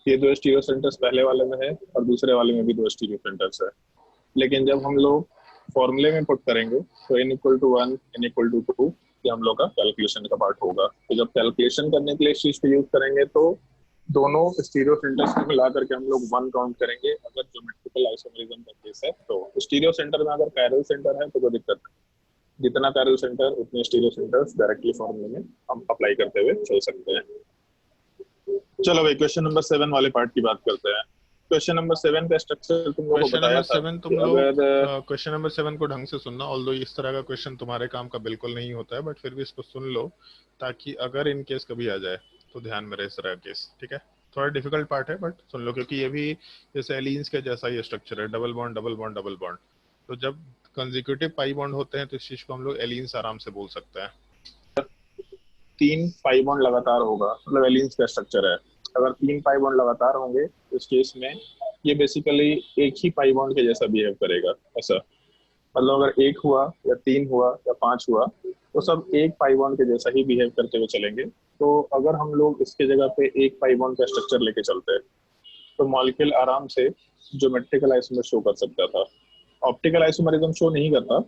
ये 2 स्टीरियो सेंटर्स पहले वाले में है और दूसरे वाले में भी 2 स्टीरियो सेंटर्स है। लेकिन जब हम लोग फॉर्मूले में पुट करेंगे तो n equal to 1, n equal to 2, ये हम लोग का कैलकुलेशन का पार्ट होगा। तो जब कैलकुलेशन करने के लिए इस चीज को यूज करेंगे तो दोनों स्टीरियो सेंटर्स को मिला करके हम लोग 1 काउंट करेंगे अगर ज्योमेट्रिकल आइसोमरिज्म का केस है। तो स्टीरियो सेंटर में अगर पैरेलल सेंटर है तो कोई दिक्कत नहीं, जितना पैरेलल सेंटर उतने स्टीरियो सेंटर्स डायरेक्टली फॉर्मूले में हम अप्लाई करते हुए चल सकते हैं। चलो भाई क्वेश्चन नंबर 7 वाले पार्ट की बात करते हैं। क्वेश्चन नंबर 7 का स्ट्रक्चर तुम लोगों को बताया था। तुम लोग क्वेश्चन नंबर 7 को ढंग से सुनना, ऑल्दो इस तरह का क्वेश्चन तुम्हारे काम का बिल्कुल नहीं होता है, बट फिर भी इसको सुन लो ताकि अगर इन केस कभी आ जाए तो ध्यान में रहे इस तरह का केस। ठीक है, थोड़ा डिफिकल्ट पार्ट है बट सुन लो, क्योंकि ये भी जैसे एलिन्स के जैसा ही स्ट्रक्चर है, double bond double bond double bond. तो जब कंसेक्यूटिव पाई बॉन्ड होते हैं तो इस चीज को हम लोग एलिन्स आराम से बोल सकते हैं। 3 पाई बॉन्ड लगातार होगा, मतलब एलिन्स का स्ट्रक्चर है। अगर 3 पाई बॉन्ड लगातार होंगे तो इस केस में ये बेसिकली एक ही पाई बॉन्ड के जैसा बिहेव करेगा ऐसा। मतलब अगर 1 हुआ या 3 हुआ या 5 हुआ तो सब एक पाई बॉन्ड के जैसा ही बिहेव करते हुए चलेंगे। तो अगर हम लोग इसके जगह पे एक पाई बॉन्ड का स्ट्रक्चर लेके चलते हैं तो मॉलिक्यूल आराम से ज्योमेट्रिकल आइसोमर शो कर सकता था। ऑप्टिकल आइसोमरिज्म शो नहीं करता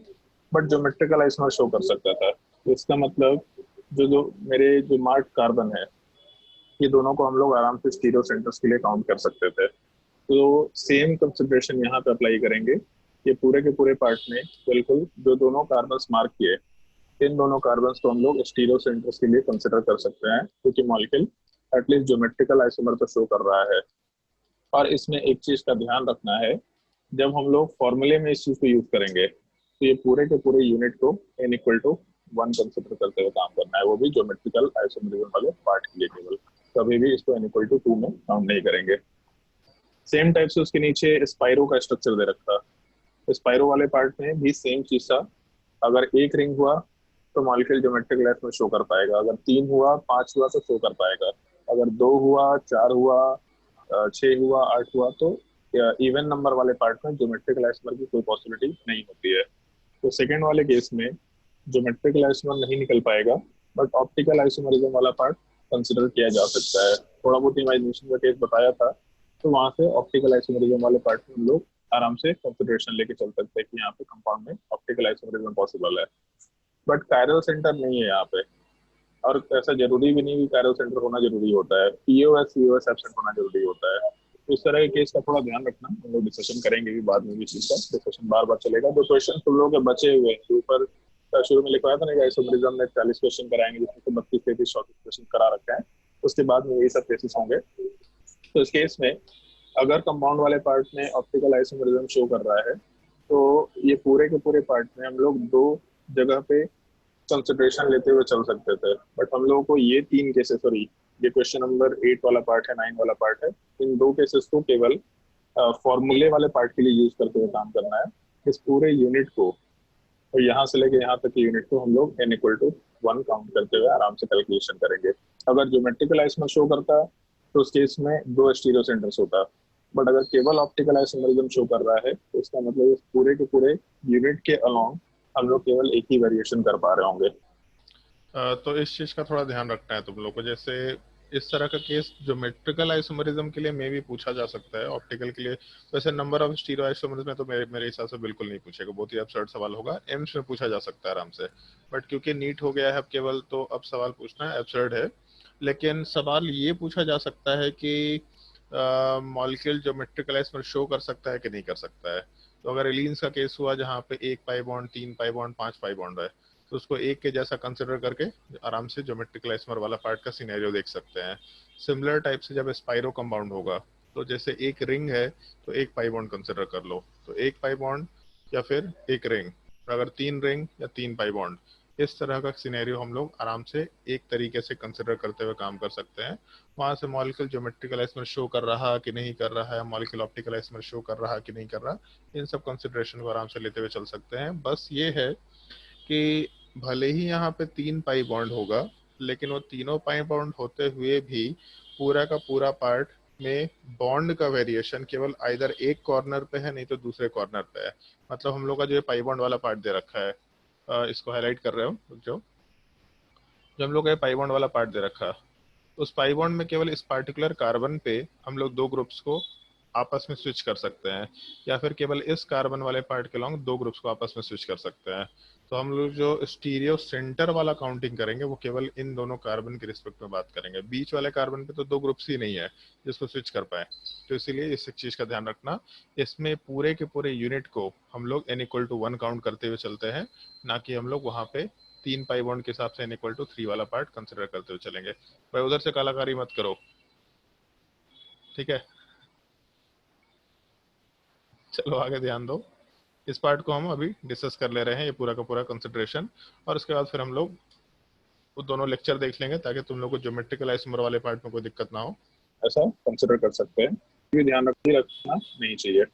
बट ज्योमेट्रिकल आइसोमर शो कर सकता था। तो इसका मतलब जो जो मेरे जो मार्क कार्बन है ये दोनों को हम लोग आराम से स्टीरियो सेंटर्स के लिए काउंट कर सकते थे। तो सेम कंसिडरेशन यहाँ पे अप्लाई करेंगे। ये पूरे के पूरे पार्ट में बिल्कुल जो दोनों कार्बन्स मार्क किए इन दोनों कार्बन्स को हम लोग स्टीरियो सेंटर्स के लिए कंसिडर कर सकते हैं क्योंकि मॉलिक्यूल एटलीस्ट ज्योमेट्रिकल आइसोमर तो शो कर रहा है। और इसमें एक चीज का ध्यान रखना है, जब हम लोग फॉर्मूले में इस चीज को यूज करेंगे तो ये पूरे के पूरे यूनिट को n = 1 कंसिडर करते हुए काम करना है, वो भी ज्योमेट्रिकल आइसोमरिज्म वाले पार्ट के लिए केवल। कभी भी इसको n = 2 में काउंट नहीं करेंगे। सेम टाइप से उसके नीचे स्पाइरो का स्ट्रक्चर दे रखा। स्पाइरो वाले पार्ट में भी सेम चीज था। अगर 1 रिंग हुआ तो मॉलिक्यूल ज्योमेट्रिकल आइसोमर शो कर पाएगा, अगर 3 हुआ 5 हुआ तो शो कर पाएगा, अगर 2 हुआ 4 हुआ 6 हुआ 8 हुआ तो इवन नंबर वाले पार्ट में ज्योमेट्रिकल आइसोमर की कोई पॉसिबिलिटी नहीं होती है। तो सेकेंड वाले केस में ज्योमेट्रिकल आइसोमर नहीं निकल पाएगा बट ऑप्टिकल आइसोमरिज्म वाला पार्ट कंसिडर किया जा सकता है। थोड़ा बहुत इमेजिनेशन का केस बताया था तो वहां से ऑप्टिकल आइसोमरिज्म वाले पार्ट में हम लोग आराम से कंसिडरेशन लेके चल सकते हैं कि यहाँ पे कंपाउंड में ऑप्टिकल आइसोमरिज्म पॉसिबल है। बट कायरल सेंटर नहीं है यहाँ पे, और ऐसा जरूरी भी नहीं कि कायरल सेंटर होना जरूरी होता है, पीओएस सीओएस एब्सेंट होना जरूरी होता है। तो इस तरह के केस का थोड़ा ध्यान रखना। हम लोग डिस्कशन करेंगे भी बाद में भी, चीज का डिस्कशन बार बार चलेगा। जो क्वेश्चन तुम लोगों के बचे हुए हैं ऊपर शुरू में लिखवाया था ना कि आइसोमरिज्म में 40 क्वेश्चन कराएंगे जिसमें 32 33 34 क्वेश्चन करा रखा है, उसके बाद में यही सब केसेस होंगे। तो इस केस में अगर कंपाउंड वाले पार्ट में ऑप्टिकल आइसोमरिज्म शो कर रहा है तो ये पूरे के पूरे पार्ट में हम लोग 2 जगह पे कंसिडरेशन लेते हुए चल सकते थे। बट हम लोगों को ये 3 केसेस, सॉरी ये क्वेश्चन नंबर 8 वाला पार्ट है 9 वाला पार्ट है, इन 2 केसेस को केवल फॉर्मूले वाले पार्ट के लिए यूज करते हुए काम करना है। इस पूरे यूनिट को और यहाँ से लेके यहाँ तक यूनिट को हम लोग n = 1 काउंट करते हुए आराम से कैलकुलेशन करेंगे। अगर ज्योमेट्रिकल आइसोमर शो करता तो उस केस में 2 स्टीरियो सेंटर्स होता, बट अगर केवल ऑप्टिकल आइसोमरिज्म शो कर रहा है तो इसका मतलब इस पूरे के पूरे यूनिट के अलोंग हम लोग केवल एक ही वेरिएशन कर पा रहे होंगे। तो इस चीज का थोड़ा ध्यान रखना है तुम लोग को। जैसे इस तरह का केस ज्योमेट्रिकल आइसोमरिज्म के लिए मे भी पूछा जा सकता है, ऑप्टिकल के लिए वैसे नंबर ऑफ स्टीरियो आइसोमर्स में तो मेरे हिसाब से बिल्कुल नहीं पूछेगा, बहुत ही अबसर्ड सवाल होगा। एम्स में पूछा जा सकता है आराम से, बट क्योंकि नीट हो गया है अब केवल, तो अब सवाल पूछना है एब्सर्ड है। लेकिन सवाल ये पूछा जा सकता है कि मॉलिक्यूल ज्योमेट्रिकल आइसोमर शो कर सकता है कि नहीं कर सकता है। तो अगर एलीन्स का केस हुआ जहाँ पे 1 pi bond 3 pi bond 5 pi bond है तो उसको एक के जैसा कंसिडर करके आराम से ज्योमेट्रिकल आइसोमर वाला पार्ट का सिनेरियो देख सकते हैं। सिमिलर टाइप से जब स्पाइरो कंपाउंड होगा तो जैसे 1 रिंग है तो 1 पाई बॉन्ड कंसिडर कर लो, तो 1 पाई बॉन्ड या फिर 1 रिंग। अगर 3 रिंग या 3 पाई बॉन्ड, इस तरह का सिनेरियो हम लोग आराम से एक तरीके से कंसिडर करते हुए काम कर सकते हैं। वहां से मॉलिक्यूल ज्योमेट्रिकल आइसोमर शो कर रहा कि नहीं कर रहा है, मॉलिक्यूल ऑप्टिकल आइसोमर शो कर रहा कि नहीं कर रहा, इन सब कंसिडरेशन को आराम से लेते हुए चल सकते हैं। बस ये है कि भले ही यहाँ पे 3 पाई बॉन्ड होगा लेकिन वो तीनों पाई बॉन्ड होते हुए भी पूरा का पूरा पार्ट में बॉन्ड का वेरिएशन केवल आइदर एक कॉर्नर पे है नहीं तो दूसरे कॉर्नर पे है। मतलब हम लोग का जो पाई बॉन्ड वाला पार्ट दे रखा है, इसको हाईलाइट कर रहे हो, जो हम लोग का पाई बॉन्ड वाला पार्ट दे रखा है, उस पाई बॉन्ड में केवल इस पार्टिकुलर कार्बन पे हम लोग 2 ग्रुप्स को आपस में स्विच कर सकते हैं, या फिर केवल इस कार्बन वाले पार्ट के लॉन्ग 2 ग्रुप्स को आपस में स्विच कर सकते हैं। तो हम लोग जो स्टीरियो सेंटर वाला काउंटिंग करेंगे वो केवल इन दोनों कार्बन के रिस्पेक्ट में बात करेंगे। बीच वाले कार्बन पे तो 2 ग्रुप्स ही नहीं है जिसको स्विच कर पाए, तो इसीलिए इस चीज का ध्यान रखना। इसमें पूरे के पूरे यूनिट को हम लोग n = 1 काउंट करते हुए चलते हैं, ना कि हम लोग वहां पे 3 पाई बॉन्ड के हिसाब से n = 3 वाला पार्ट कंसिडर करते हुए चलेंगे। भाई उधर से कलाकारी मत करो, ठीक है? चलो आगे ध्यान दो। इस पार्ट को हम अभी डिस्कस कर ले रहे हैं, ये पूरा का पूरा कंसिडरेशन, और उसके बाद फिर हम लोग वो दोनों लेक्चर देख लेंगे ताकि तुम लोग को ज्योमेट्रिकल आइसोमर वाले पार्ट में कोई दिक्कत ना हो। ऐसा कंसिडर कर सकते हैं, ये ध्यान रखना नहीं चाहिए।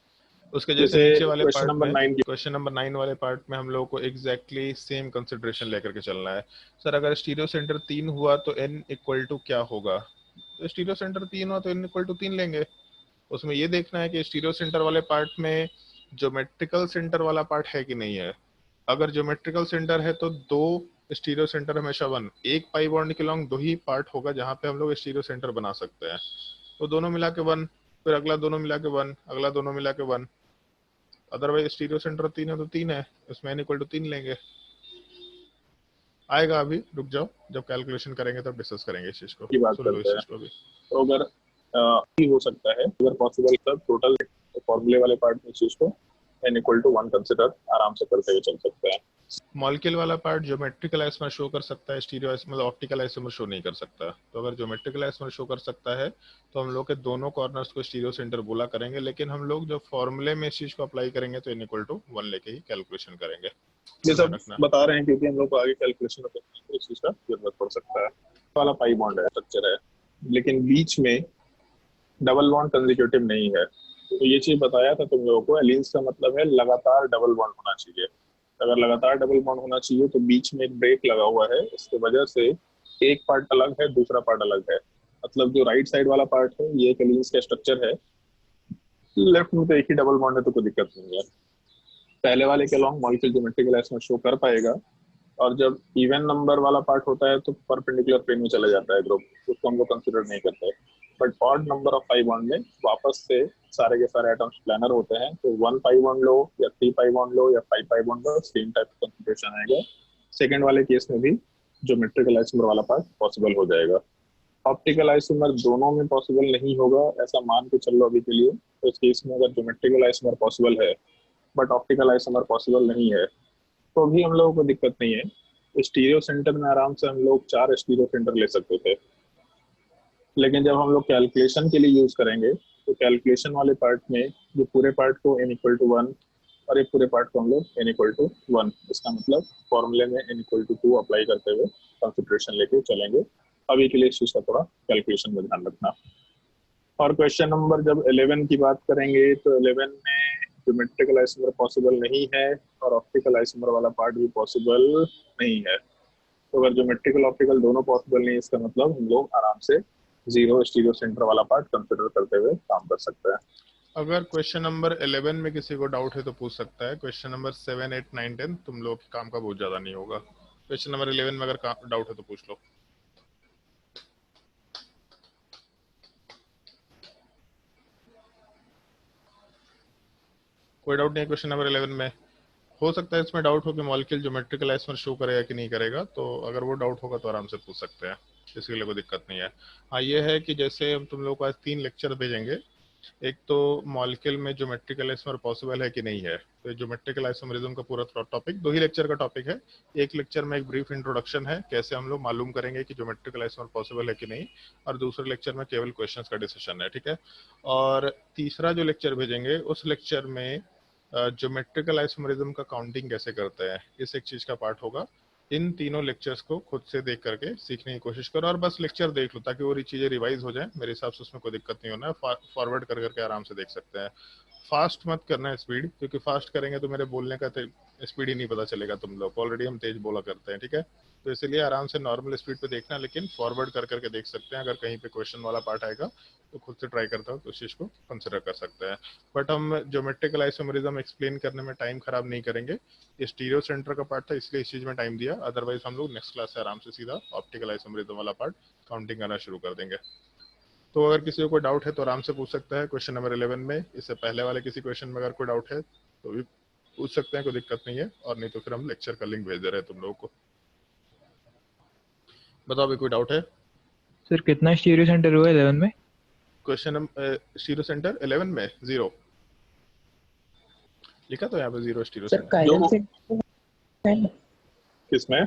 उसके जैसे नीचे वाले क्वेश्चन पार्ट नंबर में, 9 क्वेश्चन नंबर 9 वाले पार्ट में हम लोगों को एग्जैक्टली सेम कंसिडरेशन लेकर के चलना है। सर अगर स्टीरियो सेंटर 3 हुआ तो n = क्या होगा? तो स्टीरियो सेंटर 3 हुआ तो n = 3 लेंगे, उसमें ये देखना है कि स्टीरियो सेंटर वाले पार्ट में ज्योमेट्रिकल सेंटर वाला पार्ट है कि नहीं है। अगर ज्योमेट्रिकल सेंटर है तो दो स्टीरियो सेंटर हमेशा वन, एक पाई बॉन्ड के लॉन्ग दो ही पार्ट होगा जहां पे हम लोग स्टीरियो सेंटर बना सकते हैं। तो दोनों मिला के वन, फिर अगला दोनों मिला के वन, अगला दोनों मिला के वन। अदरवाइज स्टीरियो सेंटर तीन है तो तीन है, उसमें n इक्वल टू 3 लेंगे। आएगा, अभी रुक जाओ, जब कैलकुलेशन करेंगे तब डिस्कस करेंगे इस चीज को। की बात सुन लो इस करते हैं। चीज को भी। तो अगर ही हो सकता है, अगर पॉसिबल तब टोटल फॉर्मूले वाले पार्ट में चीज को n इक्वल टू 1 कंसिडर आराम से करते हुए चल सकते हैं। मॉलिक्यूल वाला पार्ट ज्योमेट्रिकल आइसोमर शो कर सकता है, स्टीरियो मतलब ऑप्टिकल आइसोमर शो नहीं कर सकता। तो अगर ज्योमेट्रिकल आइसोमर शो कर सकता है तो हम लोग के दोनों कॉर्नर्स को स्टीरियो सेंटर बोला करेंगे, लेकिन हम लोग जब फॉर्मूले में इस चीज को अप्लाई करेंगे तो n इक्वल टू 1 लेके ही कैलकुलेशन करेंगे। ये सब बता रहे हैं क्योंकि हम लोग को आगे कैलकुलेशन में इस चीज का जरूरत पड़ सकता है। वाला पाई बॉन्ड है, स्ट्रक्चर है, लेकिन बीच में डबल बॉन्ड कंसेक्यूटिव नहीं है। तो ये चीज बताया था तुम लोगों को, एलिन्स का मतलब है लगातार डबल बॉन्ड होना चाहिए। अगर लगातार डबल बॉन्ड होना चाहिए तो बीच में एक ब्रेक लगा हुआ है, इसके वजह से एक पार्ट अलग है, दूसरा पार्ट अलग है। मतलब जो राइट साइड वाला पार्ट है ये एक एलिन्स का स्ट्रक्चर है, लेफ्ट में तो एक ही डबल बॉन्ड है तो कोई दिक्कत नहीं है। पहले वाले के long molecule geometrical isomer show कर पाएगा, और जब इवन नंबर वाला पार्ट होता है तो परपेंडिकुलर प्लेन में चला जाता है ग्रुप, उसको हम लोग कंसिडर नहीं करते। But odd number of pi bond में वापस से सारे के सारे एटम्स प्लानर होते हैं, तो 1 पाई बॉन्ड लो या 3 पाई बॉन्ड लो या 5 पाई बॉन्ड लो, सेम टाइप का कंसिडरेशन आएगा। सेकेंड वाले केस में भी ज्योमेट्रिकल आइसोमर वाला पार्ट पॉसिबल हो जाएगा। ऑप्टिकल आइसोमर दोनों में पॉसिबल नहीं होगा ऐसा मान के चल लो अभी के लिए। तो इस केस में अगर ज्योमेट्रिकल आइसोमर पॉसिबल है बट ऑप्टिकल आइसोमर पॉसिबल नहीं है तो भी हम लोगों को दिक्कत नहीं है। स्टीरियो सेंटर में आराम से हम लोग 4 स्टीरियो सेंटर ले सकते थे, लेकिन जब हम लोग कैलकुलेशन के लिए यूज करेंगे तो कैलकुलेशन वाले पार्ट में ये पूरे पार्ट को n इक्वल टू 1 और ये पूरे पार्ट को हम लोग n इक्वल टू 1, इसका मतलब फॉर्मूले में n इक्वल टू 2 अप्लाई करते हुए कंसिडरेशन लेके चलेंगे। अभी के लिए इस चीज का थोड़ा कैलकुलेशन में ध्यान रखना। और क्वेश्चन नंबर जब 11 की बात करेंगे तो 11 में ज्योमेट्रिकल आइसोमर पॉसिबल नहीं है और ऑप्टिकल आइसोमर वाला पार्ट भी पॉसिबल नहीं है। तो अगर ज्योमेट्रिकल ऑप्टिकल दोनों पॉसिबल नहीं है, इसका मतलब हम लोग आराम से 0 स्टीरियो सेंटर वाला पार्ट कंसिडर करते हुए काम कर सकते हैं। अगर क्वेश्चन नंबर 11 में किसी को डाउट है तो पूछ सकता है। क्वेश्चन नंबर 7, 8, 9, 10 तुम लोग काम का बहुत ज्यादा नहीं होगा। क्वेश्चन नंबर 11 में अगर डाउट है तो पूछ लो। कोई डाउट नहीं है क्वेश्चन नंबर 11 में? हो सकता है इसमें डाउट हो कि मॉलिक्यूल ज्योमेट्रिकल आइसोमर शो करेगा कि नहीं करेगा, तो अगर वो डाउट होगा तो आराम से पूछ सकते हैं, इसके लिए कोई दिक्कत नहीं है। हाँ, ये है कि जैसे हम तुम लोग को आज 3 लेक्चर भेजेंगे। एक तो मॉलिक्यूल में ज्योमेट्रिकल आइसोमर पॉसिबल है कि नहीं है, तो ज्योमेट्रिकल आइसोमरिज्म का पूरा टॉपिक 2 ही लेक्चर का टॉपिक है। एक लेक्चर में एक ब्रीफ इंट्रोडक्शन है, कैसे हम लोग मालूम करेंगे कि ज्योमेट्रिकल आइसोमर पॉसिबल है कि नहीं, और दूसरे लेक्चर में केवल क्वेश्चंस का डिस्कशन है, ठीक है। और तीसरा जो लेक्चर भेजेंगे उस लेक्चर में ज्योमेट्रिकल आइसोमरिज्म का काउंटिंग कैसे करते हैं, इस एक चीज का पार्ट होगा। इन तीनों लेक्चर्स को खुद से देख करके सीखने की कोशिश करो, और बस लेक्चर देख लो ताकि वो चीजें रिवाइज हो जाए। मेरे हिसाब से उसमें कोई दिक्कत नहीं होना है, फॉरवर्ड कर करके आराम से देख सकते हैं। फास्ट मत करना है स्पीड, क्योंकि फास्ट करेंगे तो मेरे बोलने का स्पीड ही नहीं पता चलेगा तुम लोग, ऑलरेडी हम तेज बोला करते हैं, ठीक है। तो इसलिए आराम से नॉर्मल स्पीड पे देखना, लेकिन फॉरवर्ड कर करके देख सकते हैं। अगर कहीं पे क्वेश्चन वाला पार्ट आएगा तो खुद से ट्राई करता हूँ तो उस चीज को कंसिडर कर सकते हैं। बट हम ज्योमेट्रिकल आइसोमरिज्म एक्सप्लेन करने में टाइम खराब नहीं करेंगे। ये स्टीरियो सेंटर का पार्ट था इसलिए इस चीज में टाइम दिया, अदरवाइज हम लोग नेक्स्ट क्लास से आराम से सीधा ऑप्टिकल आइसोमरिज्म वाला पार्ट काउंटिंग करना शुरू कर देंगे। तो अगर किसी को कोई डाउट है तो आराम से पूछ सकता है क्वेश्चन नंबर 11 में। इससे पहले वाले किसी क्वेश्चन में अगर कोई डाउट है तो भी पूछ सकते हैं, कोई दिक्कत नहीं है। और नहीं तो फिर हम लेक्चर का लिंक भेज दे रहे हैं तुम लोगों को। बताओ अभी कोई डाउट है? सर कितना स्टीरियो सेंटर हुआ 11 में? क्वेश्चन स्टीरियो सेंटर 11 में 0 लिखा तो यहाँ पे 0 stereo sir centre. Chiral centre है ना किसमें?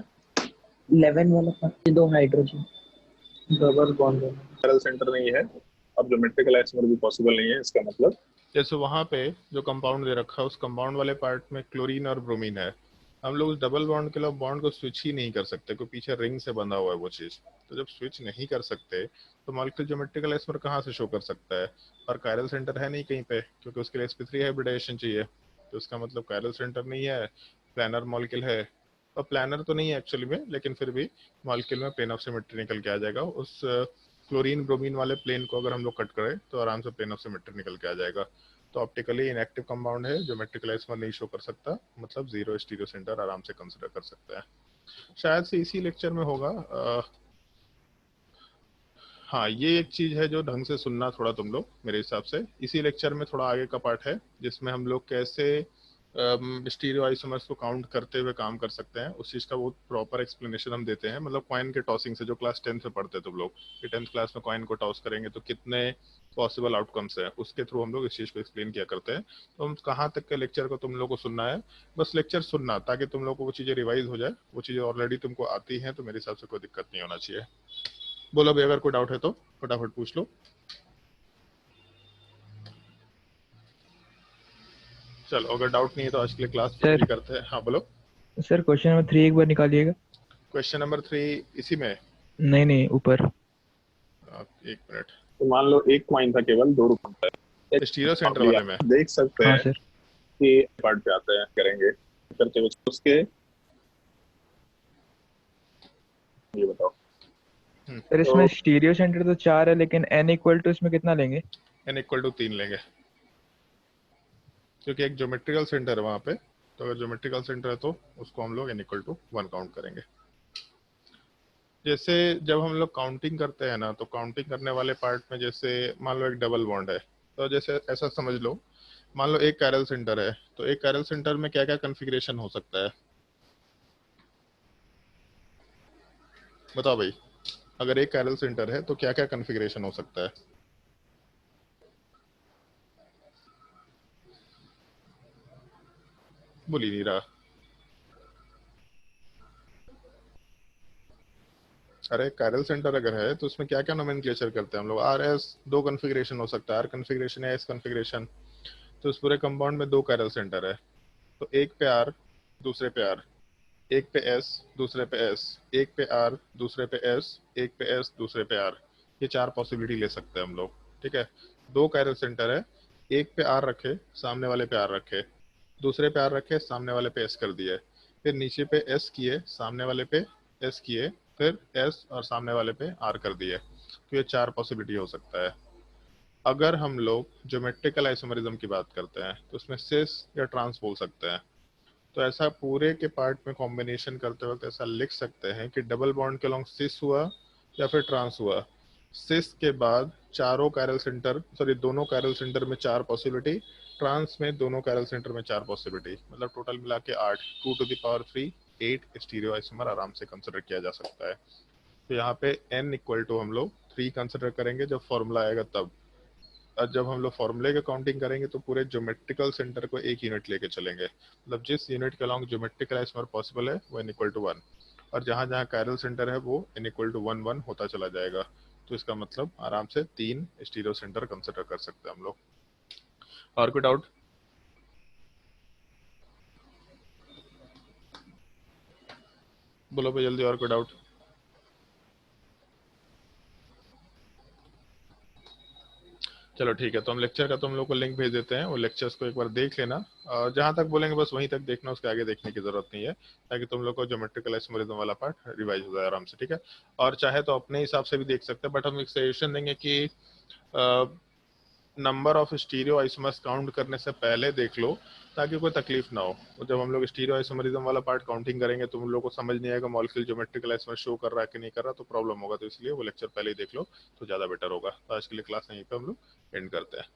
11 वाला पार्ट, 2 हाइड्रोजन डबल बॉन्ड है। कायरल सेंटर नहीं है, अब ज्योमेट्रिकल आइसोमर भी पॉसिबल नहीं है। इसका मतलब जैसे वहां पे जो कंपाउंड दे रखा है उस कंपाउंड वाले पार्ट में क्लोरीन और ब्रोमीन है, हम लोग उस डबल बॉन्ड के लिए बॉन्ड को स्विच ही नहीं कर सकते, क्योंकि पीछे रिंग से बंधा हुआ है वो चीज। तो जब स्विच नहीं कर सकते तो मॉलिक्यूल ज्योमेट्रिकल आइसोमर कहाँ से शो कर सकता है? और कायरल सेंटर है नहीं कहीं पे, क्योंकि उसके लिए sp3 हाइब्रिडाइजेशन चाहिए। तो इसका मतलब कायरल सेंटर नहीं है, प्लानर मॉलिक्यूल है। और प्लानर तो नहीं है एक्चुअली में, लेकिन फिर भी मॉलिक्यूल में प्लेन ऑफ सिमेट्री निकल के आ जाएगा उस क्लोरीन ब्रोमीन वाले प्लेन को अगर हम लोग कट करें तो आराम से प्लेन ऑफ सिमेट्री निकल के आ जाएगा। तो ऑप्टिकली इनएक्टिव कंपाउंड है, ज्योमेट्रिकल आइसोमर नहीं शो कर सकता, मतलब जीरो स्टीरियो सेंटर आराम से कंसिडर कर सकते हैं। शायद से इसी लेक्चर में होगा। हाँ, ये एक चीज है जो ढंग से सुनना थोड़ा तुम लोग मेरे हिसाब से। इसी लेक्चर में थोड़ा आगे का पार्ट है जिसमें हम लोग कैसे स्टीरियो आइसोमर्स को काउंट करते हुए काम कर सकते हैं, उस चीज का बहुत प्रॉपर एक्सप्लेनेशन हम देते हैं। मतलब कॉइन के टॉसिंग से, जो क्लास 10th में पढ़ते हैं तुम लोग, कि 10th क्लास में कॉइन को टॉस करेंगे तो कितने पॉसिबल आउटकम्स है, उसके थ्रू हम लोग इस चीज को एक्सप्लेन किया करते हैं। तो हम कहाँ तक के लेक्चर को तुम लोग को सुनना है, बस लेक्चर सुनना, ताकि तुम लोग को वो चीजें रिवाइज हो जाए। वो चीजें ऑलरेडी तुमको आती हैं तो मेरे हिसाब से कोई दिक्कत नहीं होना चाहिए। बोलो भाई, अगर कोई डाउट है तो फटाफट पूछ लो। चलो, अगर डाउट नहीं है तो आज के लिए क्लास पूरी करते हैं। हाँ बोलो सर। क्वेश्चन नंबर 3 एक बार निकालिएगा। क्वेश्चन नंबर 3 इसी में? नहीं, ऊपर। एक मिनट। तो मान लो एक कॉइन था, केवल 2 रुपए का, स्टीरियो सेंटर वाले में देख सकते हाँ हैं सर। कि पार्ट पे आते हैं, करेंगे करते हुए उसके। ये बताओ सर इसमें स्टीरियो सेंटर तो 4 है, लेकिन n इक्वल टू इसमें कितना लेंगे? n इक्वल टू 3 लेंगे, क्योंकि एक ज्योमेट्रिकल सेंटर है वहां पे। तो अगर ज्योमेट्रिकल सेंटर है तो उसको हम लोग n इक्वल टू 1 काउंट करेंगे। जैसे जब हम लोग काउंटिंग करते हैं ना, तो काउंटिंग करने वाले पार्ट में जैसे मान लो एक डबल बॉन्ड है, तो जैसे ऐसा समझ लो, मान लो एक कैरल सेंटर है, तो एक कैरल सेंटर में क्या क्या कॉन्फ़िगरेशन हो सकता है, बताओ भाई। अगर एक कैरल सेंटर है तो क्या क्या कॉन्फ़िगरेशन हो सकता है? बोल ही नहीं रहा। अरे कैरल सेंटर अगर है तो उसमें क्या क्या नोमेनक्लेचर करते हैं हम लोग? आर एस, 2 कॉन्फ़िगरेशन हो सकता है, आर कॉन्फ़िगरेशन या एस कॉन्फ़िगरेशन। तो इस पूरे कंपाउंड में 2 कैरल सेंटर है, तो एक पे आर, दूसरे पे आर, एक पे एस, दूसरे पे एस, एक पे आर, दूसरे पे एस, एक पे एस, दूसरे पे आर। ये 4 पॉसिबिलिटी ले सकते हैं हम लोग, ठीक है। 2 कैरल सेंटर है, एक पे आर रखे, सामने वाले पे आर रखे, दूसरे पे आर रखे, सामने वाले पे एस कर दिए, फिर नीचे पे एस किए, सामने वाले पे एस किए, फिर एस और सामने वाले पे आर कर दिए। तो ये 4 पॉसिबिलिटी हो सकता है। अगर हम लोग ज्योमेट्रिकल आइसोमरिज्म की बात करते हैं तो उसमें सिस या ट्रांस बोल सकते हैं। तो ऐसा पूरे के पार्ट में कॉम्बिनेशन करते वक्त ऐसा लिख सकते हैं कि डबल बॉन्ड के अलॉन्ग सिस हुआ या फिर ट्रांस हुआ। सिस के बाद चारों कैरल सेंटर, सॉरी दोनों कैरल सेंटर में 4 पॉसिबिलिटी, ट्रांस में दोनों कैरल सेंटर में 4 पॉसिबिलिटी, मतलब टोटल मिला के 8, 2 to the power 3, 8 stereo isomer आराम से कंसिडर किया जा सकता है। तो यहाँ पे n इक्वल टू हम लोग 3 कंसिडर करेंगे जब फॉर्मूला आएगा तब। और जब हम लोग फॉर्मूले का काउंटिंग करेंगे तो पूरे ज्योमेट्रिकल सेंटर को एक यूनिट लेके चलेंगे, मतलब जिस यूनिट के अलॉन्ग ज्योमेट्रिकल आइसोमर पॉसिबल है वो n इक्वल टू 1, और जहां जहां कैरल सेंटर है वो n इक्वल टू 1 1 होता चला जाएगा। तो इसका मतलब आराम से 3 स्टीरियो सेंटर कंसिडर कर सकते हैं हम लोग। और कोई डाउट? बोलो भाई जल्दी, और कोई डाउट? चलो ठीक है, तो हम लेक्चर का तुम लोग को लिंक भेज देते हैं, वो लेक्चर्स को एक बार देख लेना, और जहां तक बोलेंगे बस वहीं तक देखना, उसके आगे देखने की जरूरत नहीं है, ताकि तुम लोग को ज्योमेट्रिकल आइसोमरिज्म वाला पार्ट रिवाइज हो जाए आराम से, ठीक है। और चाहे तो अपने हिसाब से भी देख सकते हैं, बट हम एक सजेशन देंगे कि number of stereo isomers count करने से पहले देख लो, ताकि कोई तकलीफ ना हो। तो जब हम लोग स्टीरियो आइसोमरिज्म वाला पार्ट काउंटिंग करेंगे तो उन लोगों को समझ नहीं आएगा मॉलिक्यूल ज्योमेट्रिकल आइसोमर शो कर रहा है कि नहीं कर रहा, तो प्रॉब्लम होगा। तो इसलिए वो लेक्चर पहले ही देख लो तो ज़्यादा बेटर होगा। तो आज के लिए क्लास यहीं पे हम लोग एंड करते हैं।